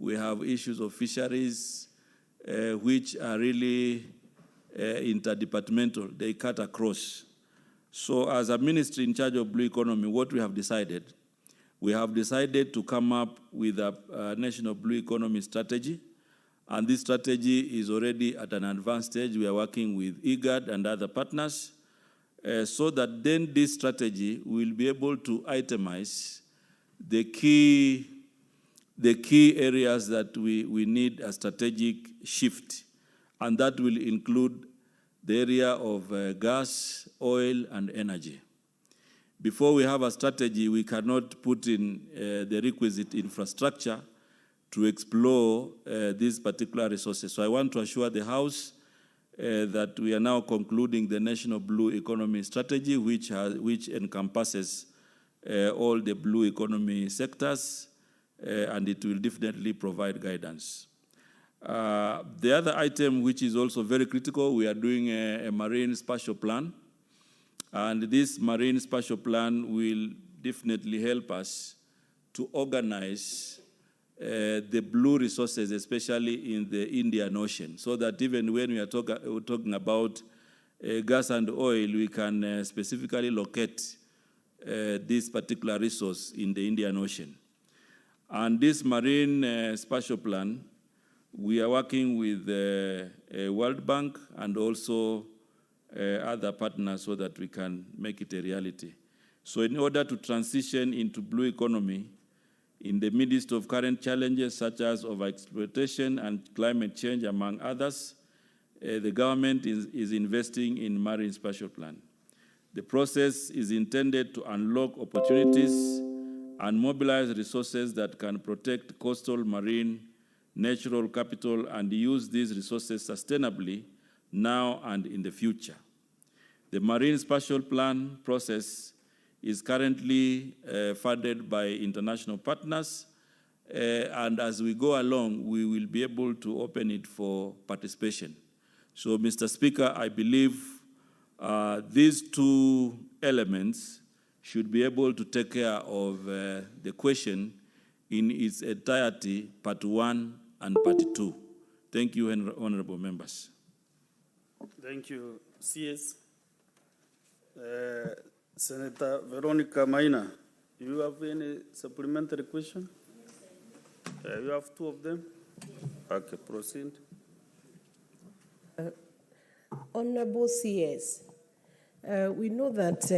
We have issues of fisheries, which are really interdepartmental. They cut across. So as a ministry in charge of blue economy, what we have decided to come up with a national blue economy strategy. And this strategy is already at an advanced stage. We are working with IGAD and other partners so that then this strategy will be able to itemize the key areas that we need a strategic shift. And that will include the area of gas, oil, and energy. Before we have a strategy, we cannot put in the requisite infrastructure to explore these particular resources. So I want to assure the House that we are now concluding the National Blue Economy Strategy, which encompasses all the blue economy sectors, and it will definitely provide guidance. The other item, which is also very critical, we are doing a marine spatial plan. And this marine spatial plan will definitely help us to organize the blue resources, especially in the Indian Ocean, so that even when we are talking about gas and oil, we can specifically locate this particular resource in the Indian Ocean. And this marine spatial plan, we are working with World Bank and also other partners so that we can make it a reality. So in order to transition into blue economy, in the midst of current challenges such as overexploitation and climate change, among others, the government is investing in marine spatial plan. The process is intended to unlock opportunities and mobilize resources that can protect coastal, marine, natural capital, and use these resources sustainably now and in the future. The marine spatial plan process is currently funded by international partners, and as we go along, we will be able to open it for participation. So, Mr. Speaker, I believe these two elements should be able to take care of the question in its entirety, part 1 and part 2. Thank you, honorable members. Thank you, CS. Senator Veronica Maina, you have any supplementary question? You have 2 of them? Okay, proceed. Honorable CS, we know that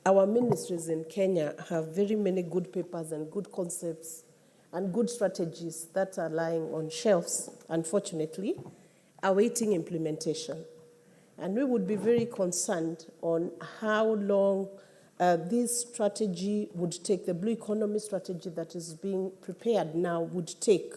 our ministries in Kenya have very many good papers and good concepts and good strategies that are lying on shelves, unfortunately, awaiting implementation. And we would be very concerned on how long this strategy would take, the blue economy strategy that is being prepared now would take.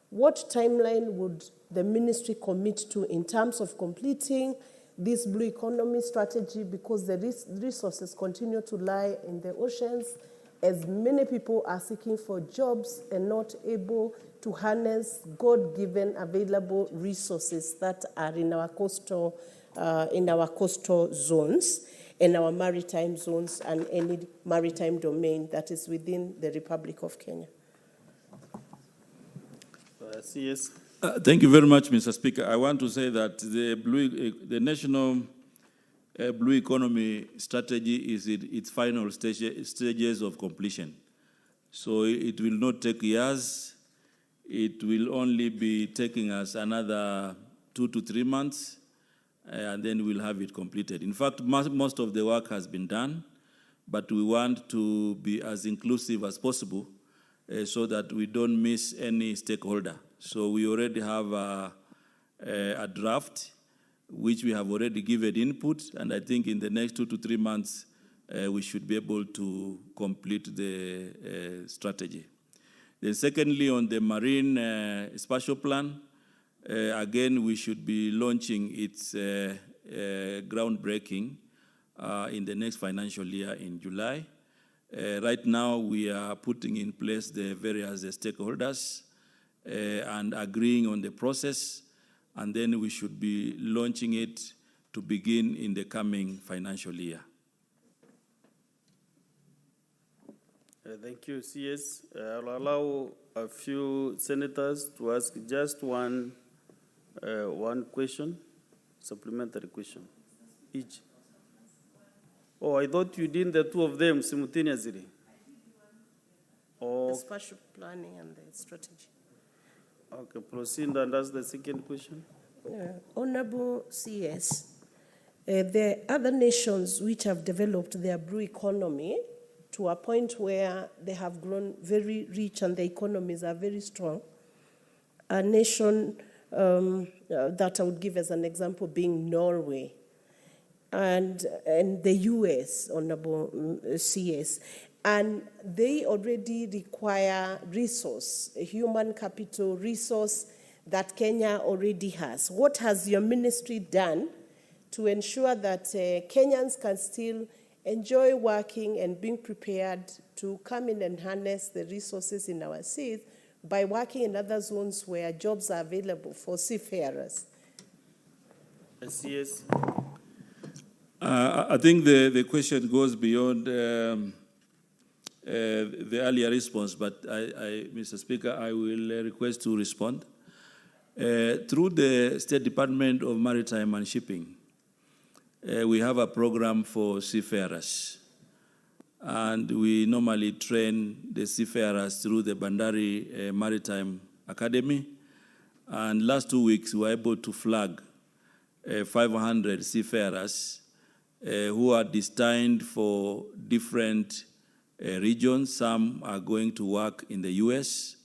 What timeline would the ministry commit to in terms of completing this blue economy strategy, because the resources continue to lie in the oceans as many people are seeking for jobs and not able to harness God-given available resources that are in our coastal zones, in our maritime zones, and any maritime domain that is within the Republic of Kenya. CS. Thank you very much, Mr. Speaker. I want to say that the national blue economy strategy is in its final stages of completion. So it will not take years. It will only be taking us another 2 to 3 months, and then we'll have it completed. In fact, most of the work has been done, but we want to be as inclusive as possible so that we don't miss any stakeholder. So we already have a draft, which we have already given input, and I think in the next 2 to 3 months, we should be able to complete the strategy. Then secondly, on the marine spatial plan, again, we should be launching its groundbreaking in the next financial year in July. Right now, we are putting in place the various stakeholders and agreeing on the process, and then we should be launching it to begin in the coming financial year. Thank you, CS. I'll allow a few senators to ask just one question, supplementary question, each. Oh, I thought you did the two of them simultaneously. The Oh, spatial planning and the strategy. okay, proceed and ask the second question. Honorable CS, there are other nations which have developed their blue economy to a point where they have grown very rich and the economies are very strong. A nation that I would give as an example being Norway and the US, Honorable CS. And they already require resource, a human capital resource that Kenya already has. What has your ministry done to ensure that Kenyans can still enjoy working and being prepared to come in and harness the resources in our seas by working in other zones where jobs are available for seafarers? CS. I think the question goes beyond the earlier response, but Mr. Speaker, I will request to respond. Through the State Department of Maritime and Shipping, we have a program for seafarers. And we normally train the seafarers through the Bandari Maritime Academy. And last 2 weeks, we were able to flag 500 seafarers who are destined for different regions. Some are going to work in the US.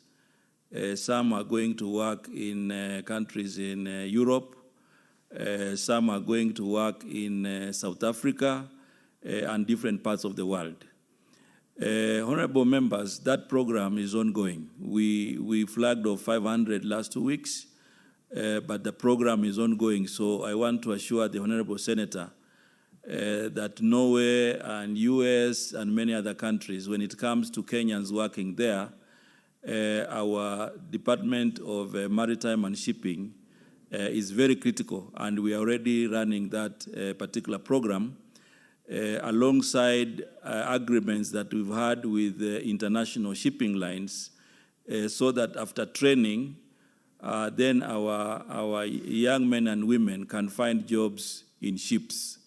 Some are going to work in countries in Europe. Some are going to work in South Africa and different parts of the world. Honorable members, that program is ongoing. We flagged off 500 last 2 weeks, but the program is ongoing. So I want to assure the Honorable Senator that Norway and US and many other countries, when it comes to Kenyans working there, our Department of Maritime and Shipping is very critical, and we are already running that particular program alongside agreements that we've had with international shipping lines, so that after training, then our young men and women can find jobs in ships.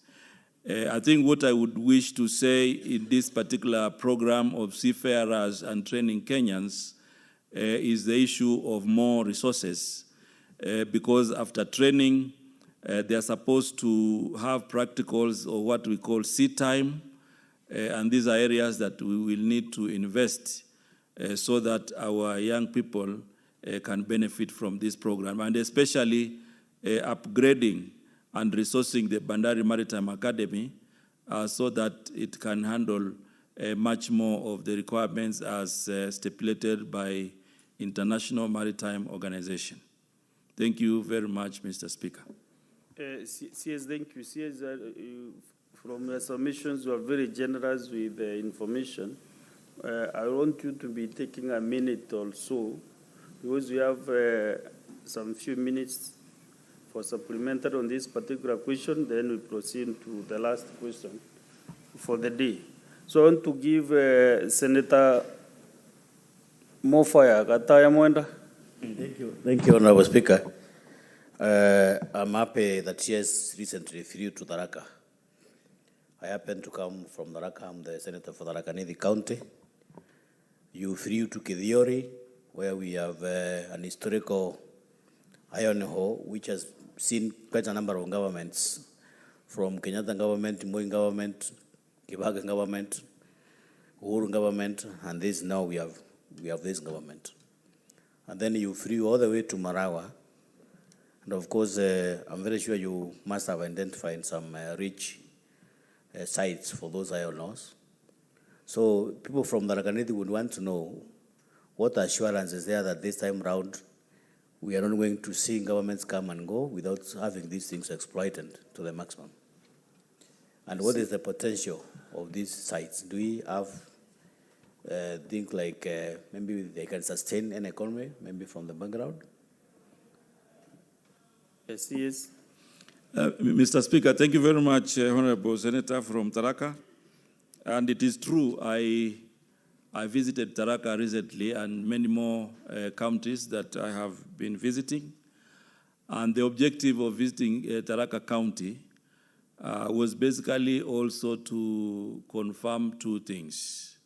I think what I would wish to say in this particular program of seafarers and training Kenyans is the issue of more resources, because after training, they are supposed to have practicals or what we call sea time, and these are areas that we will need to invest so that our young people can benefit from this program, and especially upgrading and resourcing the Bandari Maritime Academy so that it can handle much more of the requirements as stipulated by International Maritime Organization. Thank you very much, Mr. Speaker. CS, thank you. CS, from your submissions, you are very generous with the information. I want you to be taking a minute or so, because we have some few minutes for supplementary on this particular question, then we proceed to the last question for the day. So I want to give Senator Mofaya Kataya Mwenda. Thank you, Honorable Speaker. I'm happy that CS recently flew to Tharaka. I happen to come from Tharaka. I'm the Senator for Tharaka Nithi County. You flew to Kithiori, where we have an historical iron ore, which has seen quite a number of governments, from Kenyatta government, Moi government, Kibaki government, Uhuru government, and this now we have this government. And then you flew all the way to Marawa. And of course, I'm very sure you must have identified some rich sites for those iron ores. So people from Tharaka Nithi would want to know what assurance is there that this time round we are not going to see governments come and go without having these things exploited to the maximum. And what is the potential of these sites? Do we have think like maybe they can sustain an economy, maybe from the background? Yes. Mr. Speaker, thank you very much, Honorable Senator from Tharaka. And it is true, I I visited Tharaka recently and many more counties that I have been visiting. And the objective of visiting Tharaka County was basically also to confirm two things.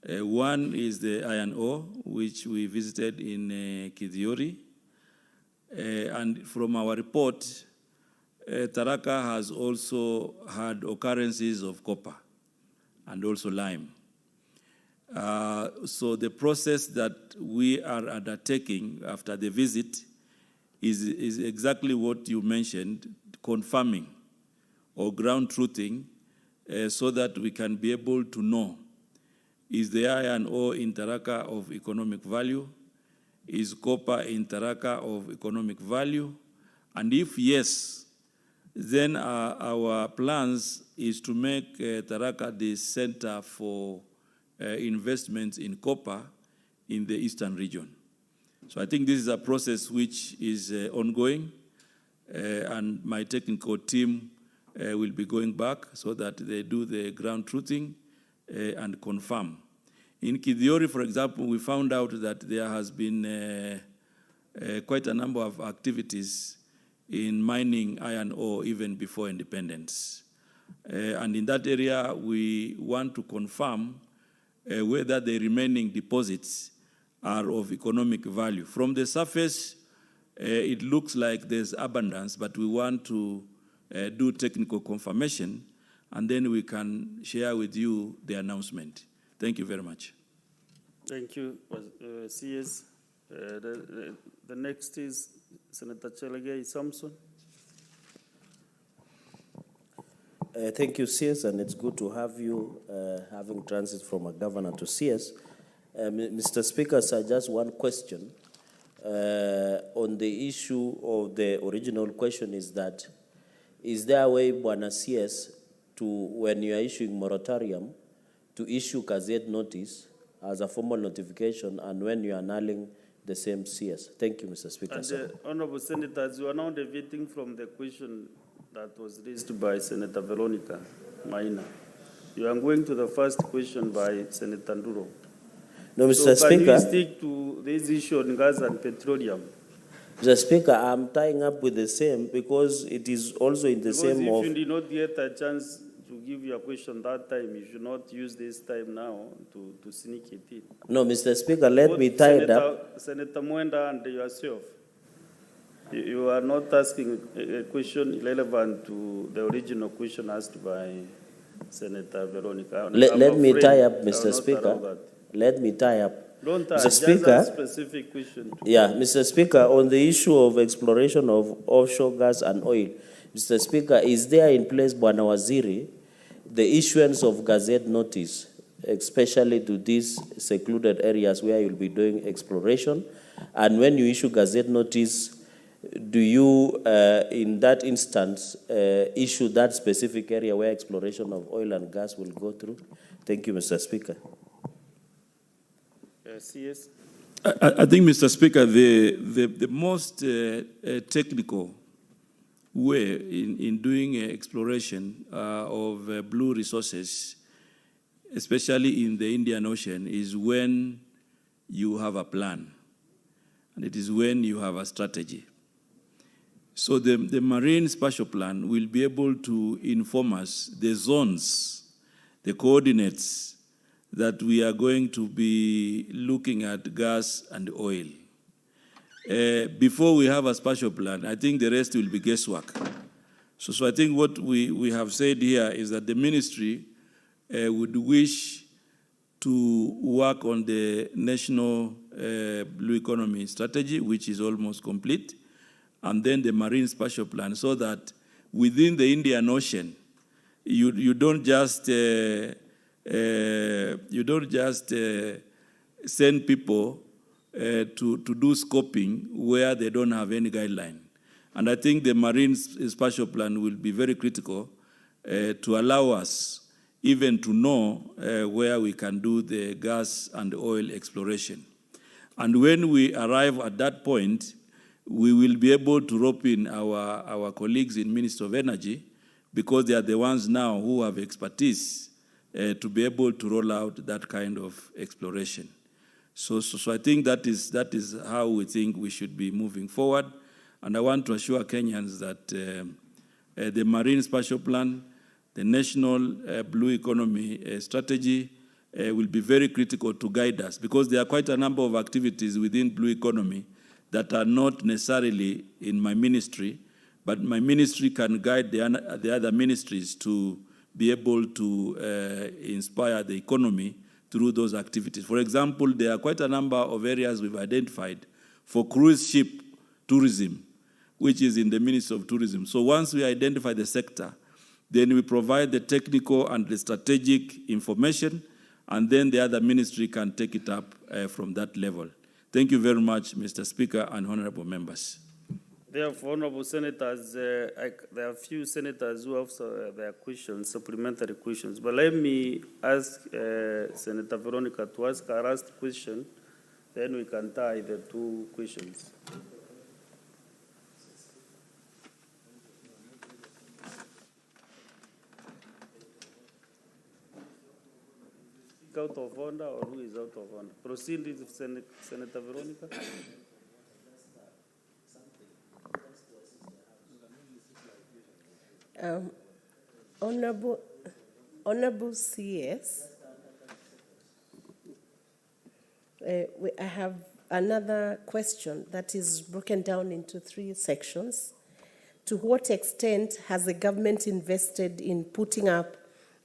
One is the iron ore, which we visited in Kithiori. And from our report, Tharaka has also had occurrences of copper and also lime. So the process that we are undertaking after the visit is exactly what you mentioned, confirming or ground truthing, so that we can be able to know, is the iron ore in Tharaka of economic value? Is copper in Tharaka of economic value? And if yes, then our plans is to make Tharaka the center for investments in copper in the eastern region. So I think this is a process which is ongoing, and my technical team will be going back so that they do the ground truthing and confirm. In Kithiori, for example, we found out that there has been quite a number of activities in mining iron ore even before independence. And in that area, we want to confirm whether the remaining deposits are of economic value. From the surface, it looks like there's abundance, but we want to do technical confirmation, and then we can share with you the announcement. Thank you very much. Thank you, CS. The next is Senator Chelagay Samson. Thank you, CS, and it's good to have you having transit from a governor to CS. Mr. Speaker, sir, just one question. On the issue of the original question is that, is there a way, Bwana CS, to, when you are issuing moratorium, to issue gazette notice as a formal notification, and when you are annulling the same CS? Thank you, Mr. Speaker. And Honorable Senators, you are now deviating from the question that was raised by Senator Veronica Maina. You are going to the first question by Senator Nduro. No, Mr. So Speaker. can you stick to this issue on gas and petroleum? Mr. Speaker, I'm tying up with the same because it is also in the Because same if of... you did not get a chance to give your question that time, you should not use this time now to sneak it in. No, Mr. Speaker, let me tie it up. Senator Mwenda and yourself, you are not asking a question relevant to the original question asked by Senator Veronica. Let me tie up, Mr. Speaker. Let me tie up. Don't tie, Mr. just Speaker, a specific question. Yeah, Mr. Speaker, on the issue of exploration of offshore gas and oil, Mr. Speaker, is there in place, Bwana Waziri, the issuance of gazette notice, especially to these secluded areas where you'll be doing exploration? And when you issue gazette notice, do you, in that instance, issue that specific area where exploration of oil and gas will go through? Thank you, Mr. Speaker. CS? I think, Mr. Speaker, the most technical way in doing exploration of blue resources, especially in the Indian Ocean, is when you have a plan, and it is when you have a strategy. So the Marine Spatial Plan will be able to inform us the zones, the coordinates that we are going to be looking at gas and oil. Before we have a spatial plan, I think the rest will be guesswork. So I think what we have said here is that the ministry would wish to work on the national blue economy strategy, which is almost complete, and then the marine spatial plan, so that within the Indian Ocean, you don't just send people to do scoping where they don't have any guideline. And I think the marine spatial plan will be very critical to allow us even to know where we can do the gas and oil exploration. And when we arrive at that point, we will be able to rope in our colleagues in Ministry of Energy, because they are the ones now who have expertise to be able to roll out that kind of exploration. So I think that is how we think we should be moving forward. And I want to assure Kenyans that the Marine Spatial Plan, the National Blue Economy Strategy will be very critical to guide us, because there are quite a number of activities within Blue Economy that are not necessarily in my ministry, but my ministry can guide the other ministries to be able to inspire the economy through those activities. For example, there are quite a number of areas we've identified for cruise ship tourism, which is in the Ministry of Tourism. So once we identify the sector, then we provide the technical and the strategic information, and then the other ministry can take it up from that level. Thank you very much, Mr. Speaker and honorable members. Therefore, honorable senators, there are a few senators who have their questions, supplementary questions. But let me ask Senator Veronica to ask her last question, then we can tie the two questions. Out of order, or who is out of order? Proceed with Senator Veronica. Honorable CS, I have another question that is broken down into 3 sections. To what extent has the government invested in putting up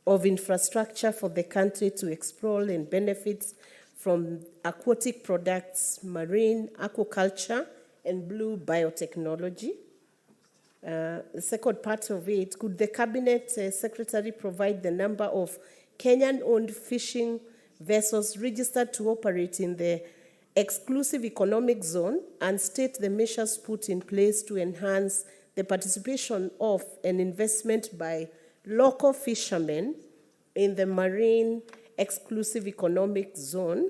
of infrastructure for the country to explore and benefit from aquatic products, marine, aquaculture, and blue biotechnology? The second part of it, could the Cabinet Secretary provide the number of Kenyan-owned fishing vessels registered to operate in the exclusive economic zone and state the measures put in place to enhance the participation of an investment by local fishermen in the marine exclusive economic zone?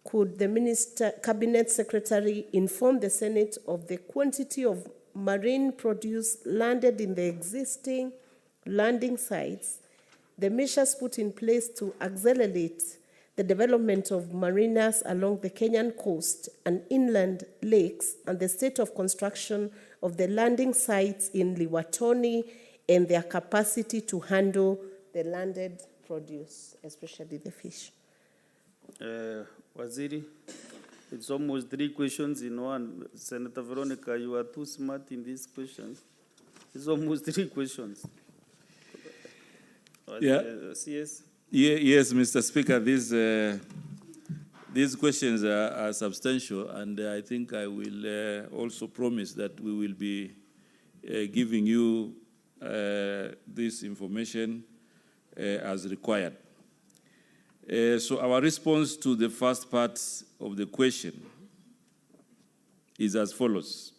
Could the Cabinet Secretary inform the Senate of the quantity of marine produce landed in the existing landing sites, the measures put in place to accelerate the development of marinas along the Kenyan coast and inland lakes, and the state of construction of the landing sites in Liwatoni and their capacity to handle the landed produce, especially the fish? Waziri, it's almost 3 questions in one. Senator Veronica, you are too smart in these questions. It's almost 3 questions. Yeah. CS? Yes, Mr. Speaker, these questions are substantial, and I think I will also promise that we will be giving you this information as required. So our response to the first part of the question is as follows.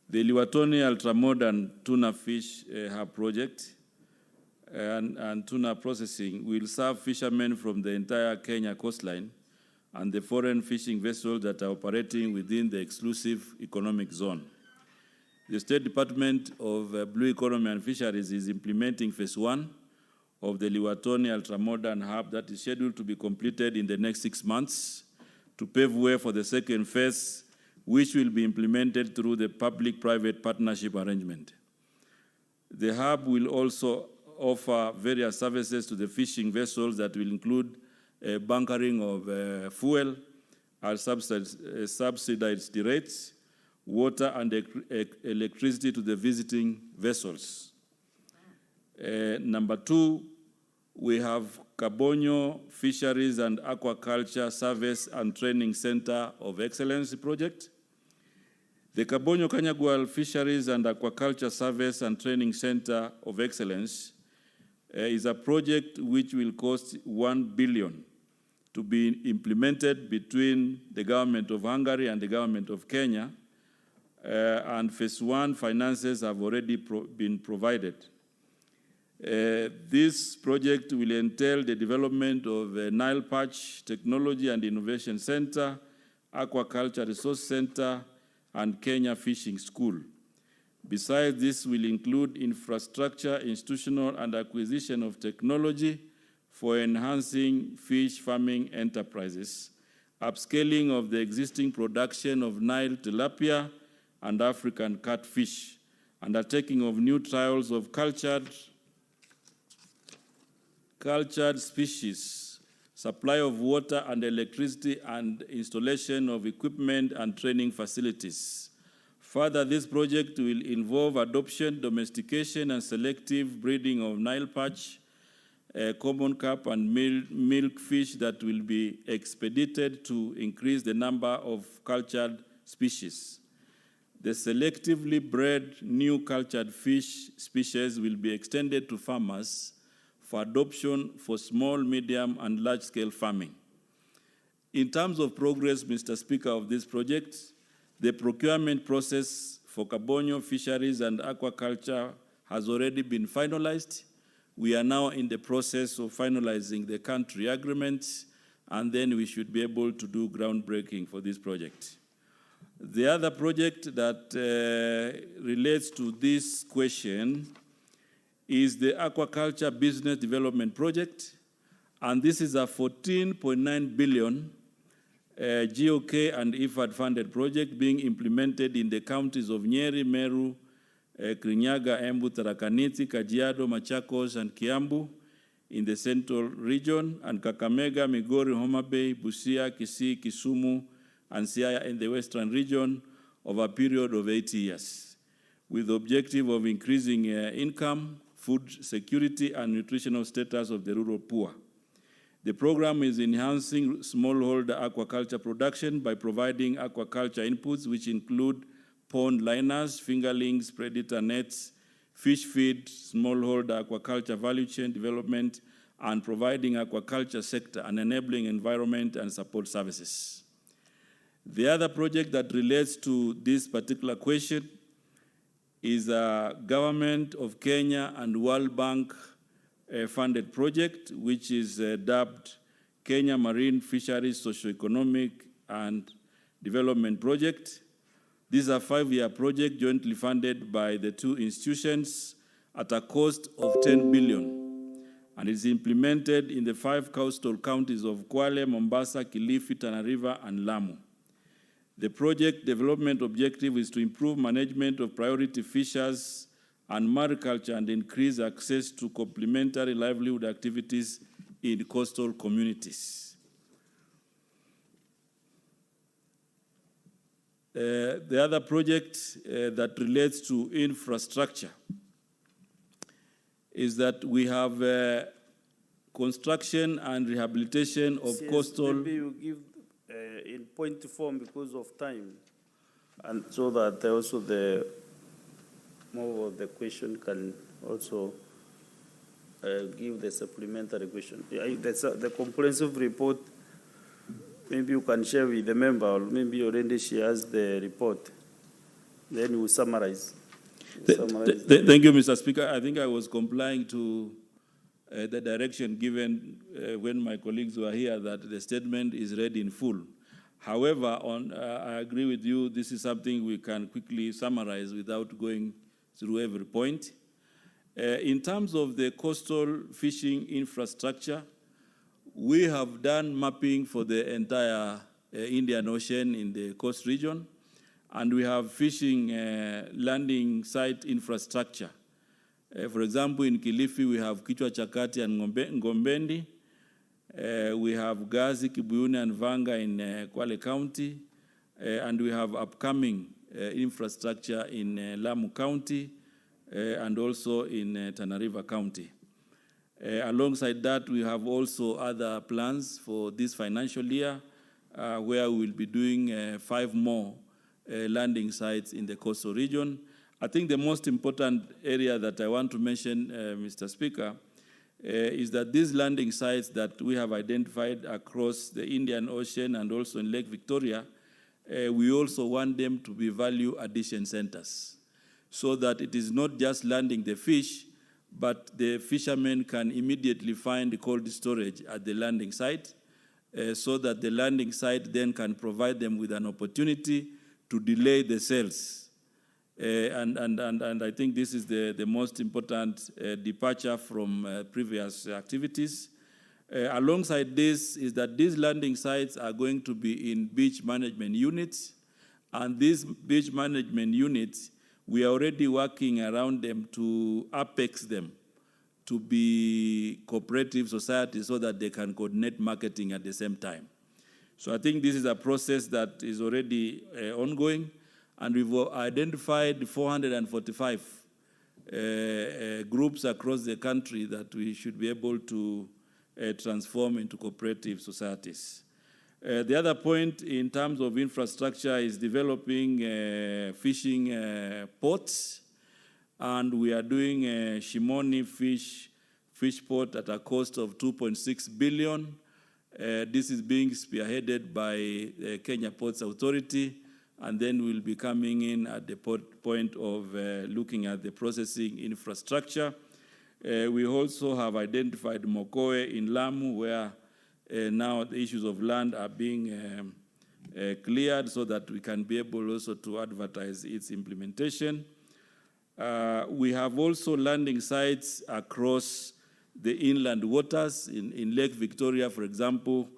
The Liwatoni ultramodern tuna fish hub project and tuna processing will serve fishermen from the entire Kenya coastline and the foreign fishing vessels that are operating within the exclusive economic zone. The State Department of Blue Economy and Fisheries is implementing phase 1 of the Liwatoni ultramodern hub that is scheduled to be completed in the next 6 months to pave way for the second phase, which will be implemented through the public-private partnership arrangement. The hub will also offer various services to the fishing vessels that will include bunkering of fuel at subsidized rates, water and electricity to the visiting vessels. Number 2, we have Kabonyo Fisheries and Aquaculture Service and Training Center of Excellence project. The Kabonyo Kanyagwal Fisheries and Aquaculture Service and Training Center of Excellence is a project which will cost 1 billion to be implemented between the government of Hungary and the government of Kenya, and phase 1 finances have already been provided. This project will entail the development of a Nile Perch Technology and Innovation Center, Aquaculture Resource Center, and Kenya Fishing School. Besides, this will include infrastructure, institutional, and acquisition of technology for enhancing fish farming enterprises, upscaling of the existing production of Nile tilapia and African catfish, undertaking of new trials of cultured species, supply of water and electricity, and installation of equipment and training facilities. Further, this project will involve adoption, domestication, and selective breeding of Nile perch, common carp, and milk fish that will be expedited to increase the number of cultured species. The selectively bred new cultured fish species will be extended to farmers for adoption for small, medium, and large-scale farming. In terms of progress, Mr. Speaker, of this project, the procurement process for Cabonyo fisheries and aquaculture has already been finalized. We are now in the process of finalizing the country agreements, and then we should be able to do groundbreaking for this project. The other project that relates to this question is the Aquaculture Business Development Project, and this is a 14.9 billion GOK and IFAD-funded project being implemented in the counties of Nyeri, Meru, Kirinyaga, Embu, Tharaka Nithi, Kajiado, Machakos, and Kiambu in the central region, and Kakamega, Migori, Homa Bay, Busia, Kisii, Kisumu, and Siaya in the western region over a period of 8 years, with the objective of increasing income, food security, and nutritional status of the rural poor. The program is enhancing smallholder aquaculture production by providing aquaculture inputs, which include pond liners, fingerlings, predator nets, fish feed, smallholder aquaculture value chain development, and providing aquaculture sector and enabling environment and support services. The other project that relates to this particular question is a Government of Kenya and World Bank funded project, which is dubbed Kenya Marine Fisheries Socioeconomic and Development Project. This is a 5-year project jointly funded by the two institutions at a cost of 10 billion, and is implemented in the 5 coastal counties of Kwale, Mombasa, Kilifi, Tana River, and Lamu. The project development objective is to improve management of priority fisheries and mariculture and increase access to complementary livelihood activities in coastal communities. The other project that relates to infrastructure is that we have construction and rehabilitation of coastal... Maybe you give in point form because of time, and so that also the more of the question can also give the supplementary question. The comprehensive report, maybe you can share with the member, or maybe already she has the report. Then we summarize. Thank you, Mr. Speaker. I think I was complying to the direction given when my colleagues were here that the statement is read in full. However, I agree with you, this is something we can quickly summarize without going through every point. In terms of the coastal fishing infrastructure, we have done mapping for the entire Indian Ocean in the coast region, and we have fishing landing site infrastructure. For example, in Kilifi, we have Kichwa Chakati and Ngombendi. We have Gazi, Kibuyuni, and Vanga in Kwale County. And we have upcoming infrastructure in Lamu County and also in Tana River County. Alongside that, we have also other plans for this financial year where we will be doing 5 more landing sites in the coastal region. I think the most important area that I want to mention, Mr. Speaker, is that these landing sites that we have identified across the Indian Ocean and also in Lake Victoria, we also want them to be value addition centers, so that it is not just landing the fish, but the fishermen can immediately find cold storage at the landing site, so that the landing site then can provide them with an opportunity to delay the sales And I think this is the most important departure from previous activities. Alongside this is that these landing sites are going to be in beach management units, and these beach management units, we are already working around them to apex them to be cooperative societies so that they can coordinate marketing at the same time. So I think this is a process that is already ongoing, and we've identified 445 groups across the country that we should be able to transform into cooperative societies. The other point in terms of infrastructure is developing fishing ports, and we are doing a Shimoni fish port at a cost of 2.6 billion. This is being spearheaded by the Kenya Ports Authority, and then we'll be coming in at the point of looking at the processing infrastructure. We also have identified Mokoe in Lamu, where now the issues of land are being cleared so that we can be able also to advertise its implementation. We have also landing sites across the inland waters. In Lake Victoria, for example,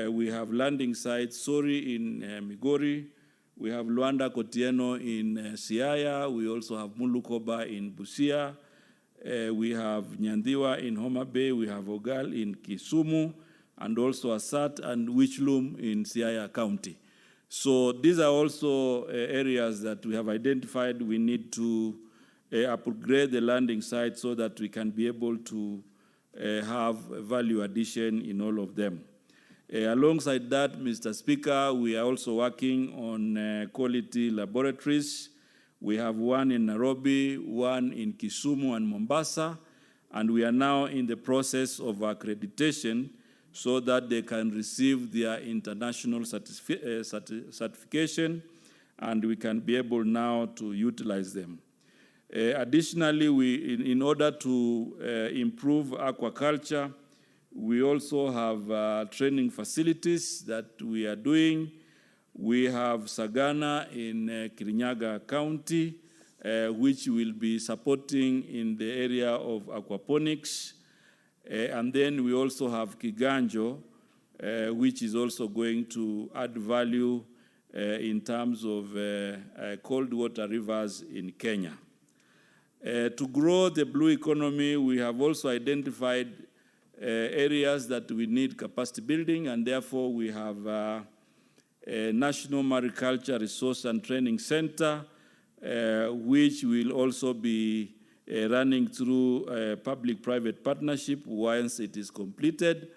we have landing sites, Sori in Migori, we have Luanda Kotieno in Siaya, we also have Mulukoba in Busia, we have Nyandiwa in Homa Bay, we have Ogal in Kisumu, and also Asat and Wichlum in Siaya County. So these are also areas that we have identified we need to upgrade the landing site so that we can be able to have value addition in all of them. Alongside that, Mr. Speaker, we are also working on quality laboratories. We have one in Nairobi, one in Kisumu and Mombasa, and we are now in the process of accreditation so that they can receive their international certification, and we can be able now to utilize them. Additionally, in order to improve aquaculture, we also have training facilities that we are doing. We have Sagana in Kirinyaga County, which will be supporting in the area of aquaponics. And then we also have Kiganjo, which is also going to add value in terms of cold water rivers in Kenya. To grow the blue economy, we have also identified areas that we need capacity building, and therefore we have a National Mariculture Resource and Training Center, which will also be running through a public-private partnership once it is completed.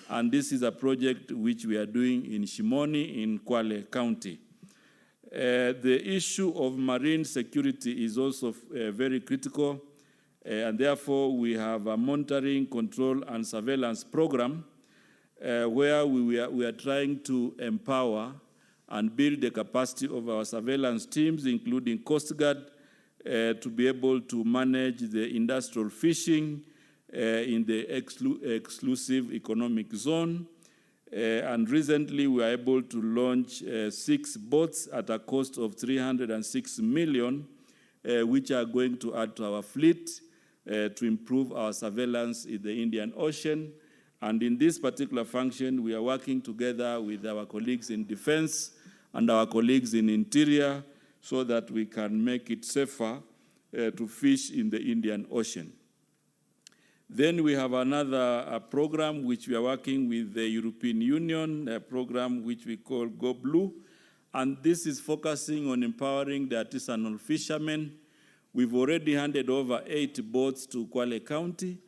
And this is a project which we are doing in Shimoni in Kwale County. The issue of marine security is also very critical, and therefore we have a monitoring, control, and surveillance program where we are trying to empower and build the capacity of our surveillance teams, including Coast Guard, to be able to manage the industrial fishing in the exclusive economic zone. And recently, we were able to launch 6 boats at a cost of 306 million, which are going to add to our fleet to improve our surveillance in the Indian Ocean. And in this particular function, we are working together with our colleagues in defense and our colleagues in interior so that we can make it safer to fish in the Indian Ocean. Then we have another program which we are working with the European Union, a program which we call Go Blue, and this is focusing on empowering the artisanal fishermen. We've already handed over 8 boats to Kwale County,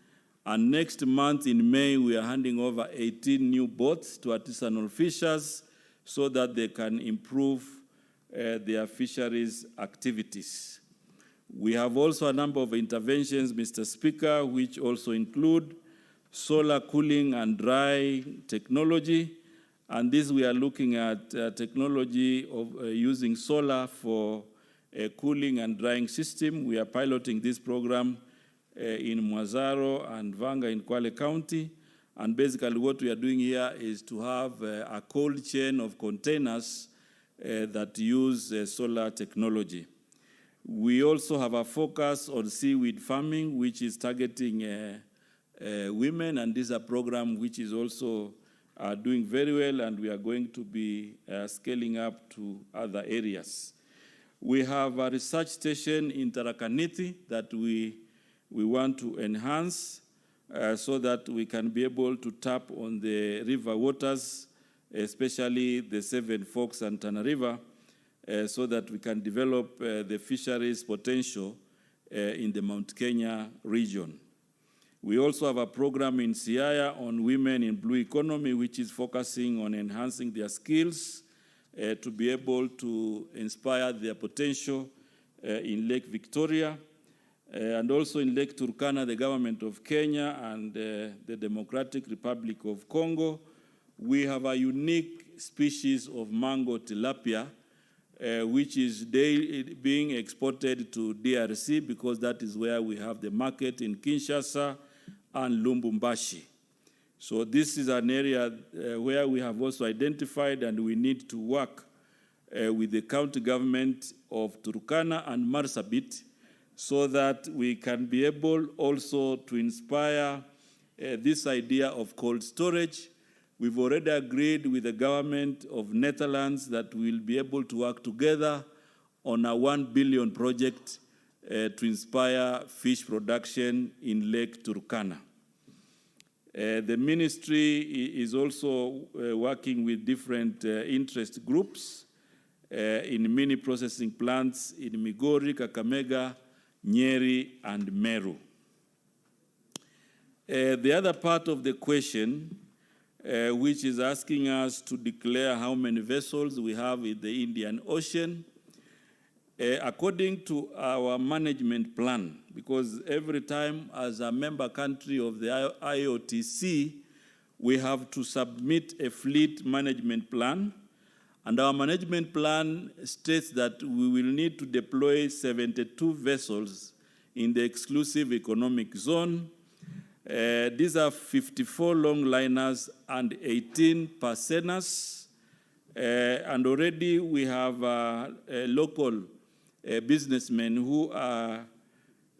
and next month in May we are handing over 18 new boats to artisanal fishers so that they can improve their fisheries activities. We have also a number of interventions, Mr. Speaker, which also include solar cooling and dry technology. And this we are looking at technology of using solar for a cooling and drying system. We are piloting this program in Mwazaro and Vanga in Kwale County. And basically what we are doing here is to have a cold chain of containers that use solar technology. We also have a focus on seaweed farming, which is targeting women, and this is a program which is also doing very well, and we are going to be scaling up to other areas. We have a research station in Tharaka Nithi that we want to enhance so that we can be able to tap on the river waters, especially the Seven Forks and Tana River, so that we can develop the fisheries potential in the Mount Kenya region. We also have a program in Siaya on women in blue economy, which is focusing on enhancing their skills to be able to inspire their potential in Lake Victoria. And also in Lake Turkana, the government of Kenya and the Democratic Republic of Congo, we have a unique species of mango tilapia, which is being exported to DRC because that is where we have the market in Kinshasa and Lubumbashi. So this is an area where we have also identified, and we need to work with the county government of Turkana and Marsabit so that we can be able also to inspire this idea of cold storage. We've already agreed with the government of Netherlands that we'll be able to work together on a 1 billion project to inspire fish production in Lake Turkana. The ministry is also working with different interest groups in mini processing plants in Migori, Kakamega, Nyeri, and Meru. The other part of the question, which is asking us to declare how many vessels we have in the Indian Ocean, according to our management plan, because every time as a member country of the IOTC, we have to submit a fleet management plan, and our management plan states that we will need to deploy 72 vessels in the exclusive economic zone. These are 54 longliners and 18 Parsenas, and already we have local businessmen who are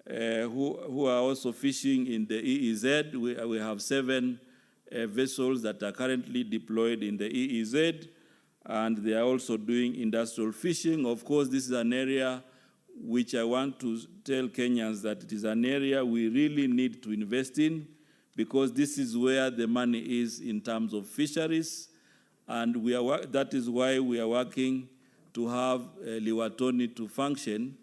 also fishing in the EEZ. We have 7 vessels that are currently deployed in the EEZ, and they are also doing industrial fishing. Of course, this is an area which I want to tell Kenyans that it is an area we really need to invest in, because this is where the money is in terms of fisheries, and that is why we are working to have Liwatoni to function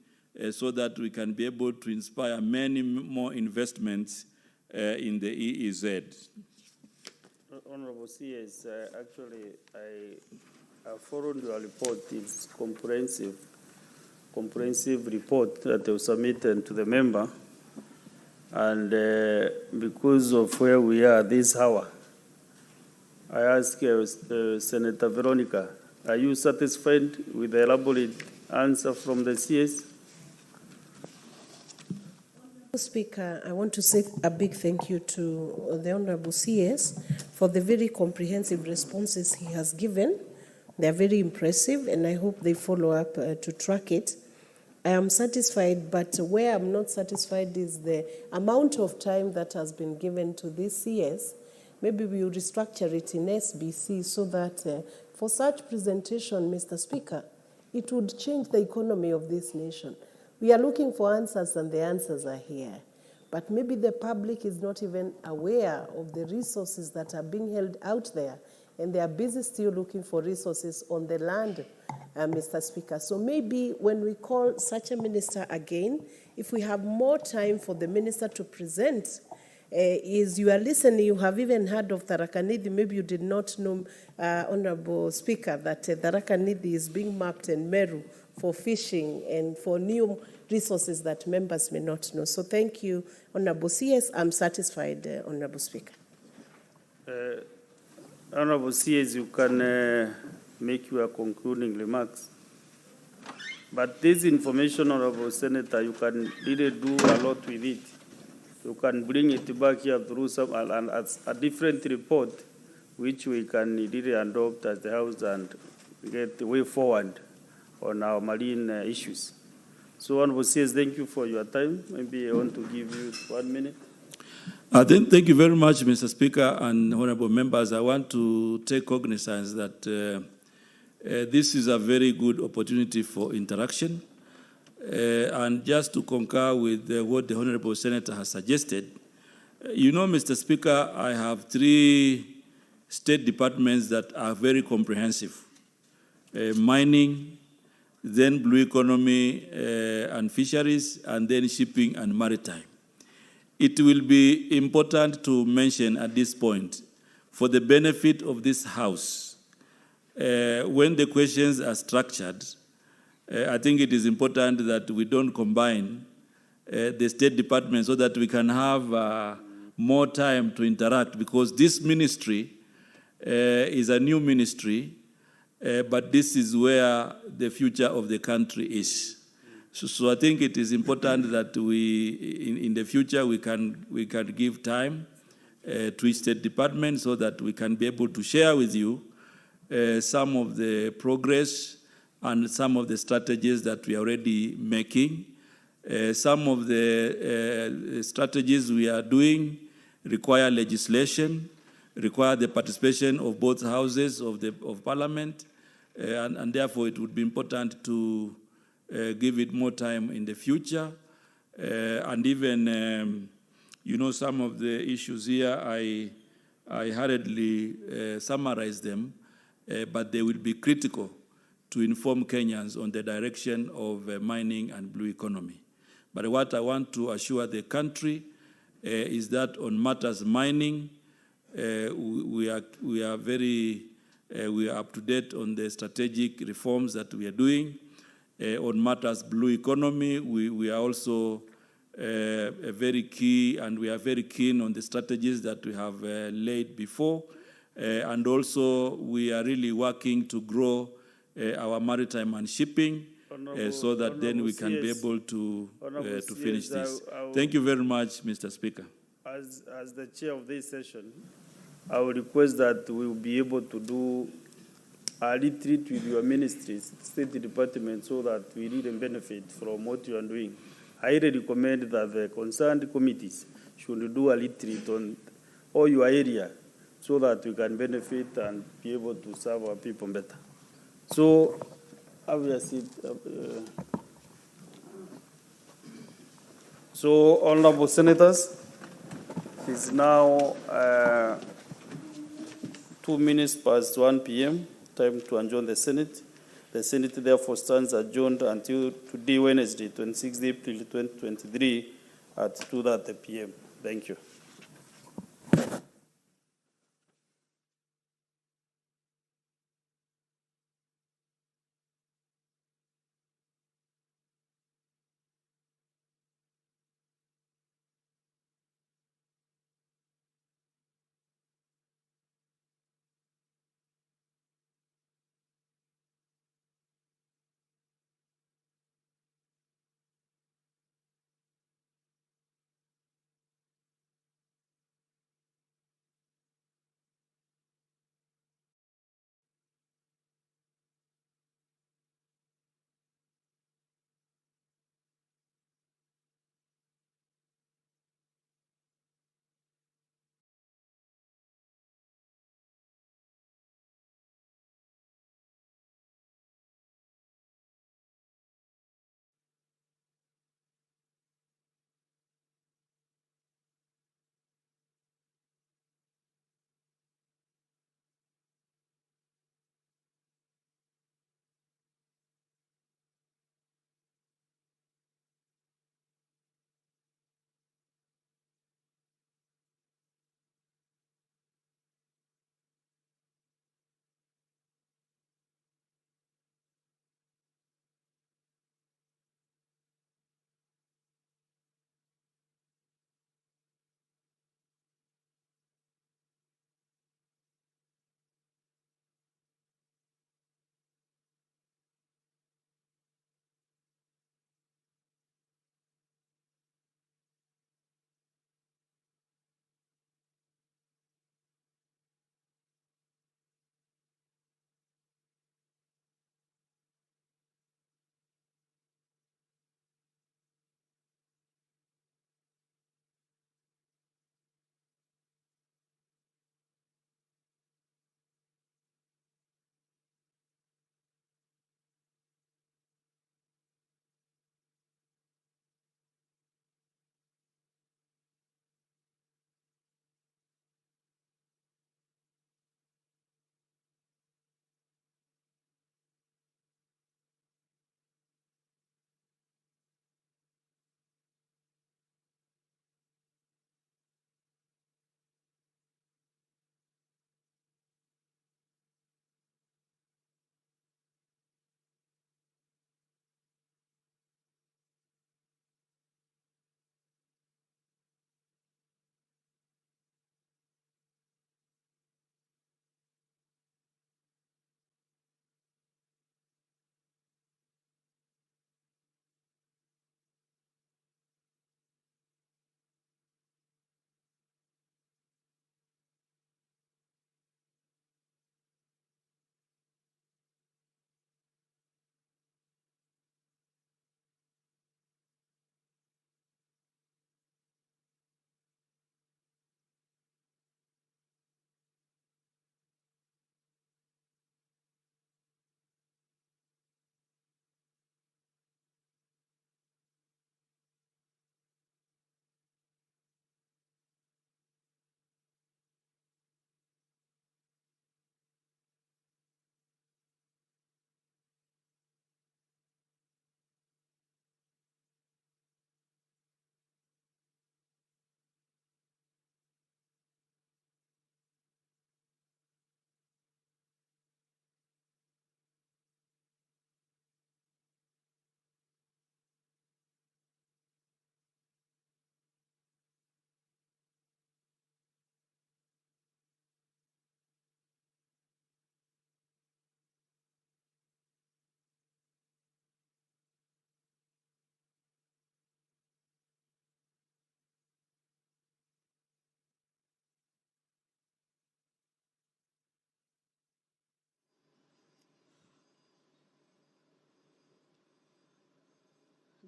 so that we can be able to inspire many more investments in the EEZ. Honorable CS, actually, I followed your report. It's comprehensive report that was submitted to the member. And because of where we are this hour, I ask Senator Veronica, are you satisfied with the elaborate answer from the CS? Speaker, I want to say a big thank you to the Honorable CS for the very comprehensive responses he has given. They are very impressive, and I hope they follow up to track it. I am satisfied, but where I'm not satisfied is the amount of time that has been given to this CS. Maybe we will restructure it in SBC so that for such presentation, Mr. Speaker, it would change the economy of this nation. We are looking for answers, and the answers are here. But maybe the public is not even aware of the resources that are being held out there, and they are busy still looking for resources on the land, Mr. Speaker. So maybe when we call such a minister again, if we have more time for the minister to present, is you are listening, you have even heard of Tharaka Nithi. Maybe you did not know, Honorable Speaker, that Tharaka Nithi is being mapped in Meru for fishing and for new resources that members may not know. So thank you, Honorable CS. I'm satisfied, Honorable Speaker. Honorable CS, you can make your concluding remarks. But this information, Honorable Senator, you can really do a lot with it. You can bring it back here through a different report, which we can really adopt as the House and get the way forward on our marine issues. So, Honorable CS, thank you for your time. Maybe I want to give you 1 minute. Thank you very much, Mr. Speaker and honorable members. I want to take cognizance that this is a very good opportunity for interaction. And just to concur with what the honorable senator has suggested, you know, Mr. Speaker, I have 3 state departments that are very comprehensive. Mining, then blue economy and fisheries, and then shipping and maritime. It will be important to mention at this point, for the benefit of this House, when the questions are structured, I think it is important that we don't combine the State Department so that we can have more time to interact, because this ministry is a new ministry, but this is where the future of the country is. So I think it is important that we, in the future, we can give time to each State Department so that we can be able to share with you some of the progress and some of the strategies that we are already making. Some of the strategies we are doing require legislation, require the participation of both houses of Parliament, and therefore it would be important to give it more time in the future. And even, you know, some of the issues here, I hurriedly summarize them, but they will be critical to inform Kenyans on the direction of mining and blue economy. But what I want to assure the country is that on matters mining, we are up to date on the strategic reforms that we are doing. On matters blue economy, we are also very key, and we are very keen on the strategies that we have laid before. And also, we are really working to grow our maritime and shipping so that then we can be able to finish this. Thank you very much, Mr. Speaker. As the chair of this session, I would request that we will be able to do a retreat with your ministries, State Department, so that we really benefit from what you are doing. I really recommend that the concerned committees should do a retreat on all your area so that we can benefit and be able to serve our people better. So, have your seat. So, honorable senators, it's now 2 minutes past 1 p.m., time to adjourn the Senate. The Senate therefore stands adjourned until today, Wednesday, 26 April 2023 at 2:30 p.m. Thank you.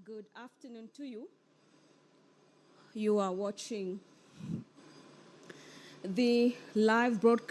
Good afternoon to you. You are watching the live broadcast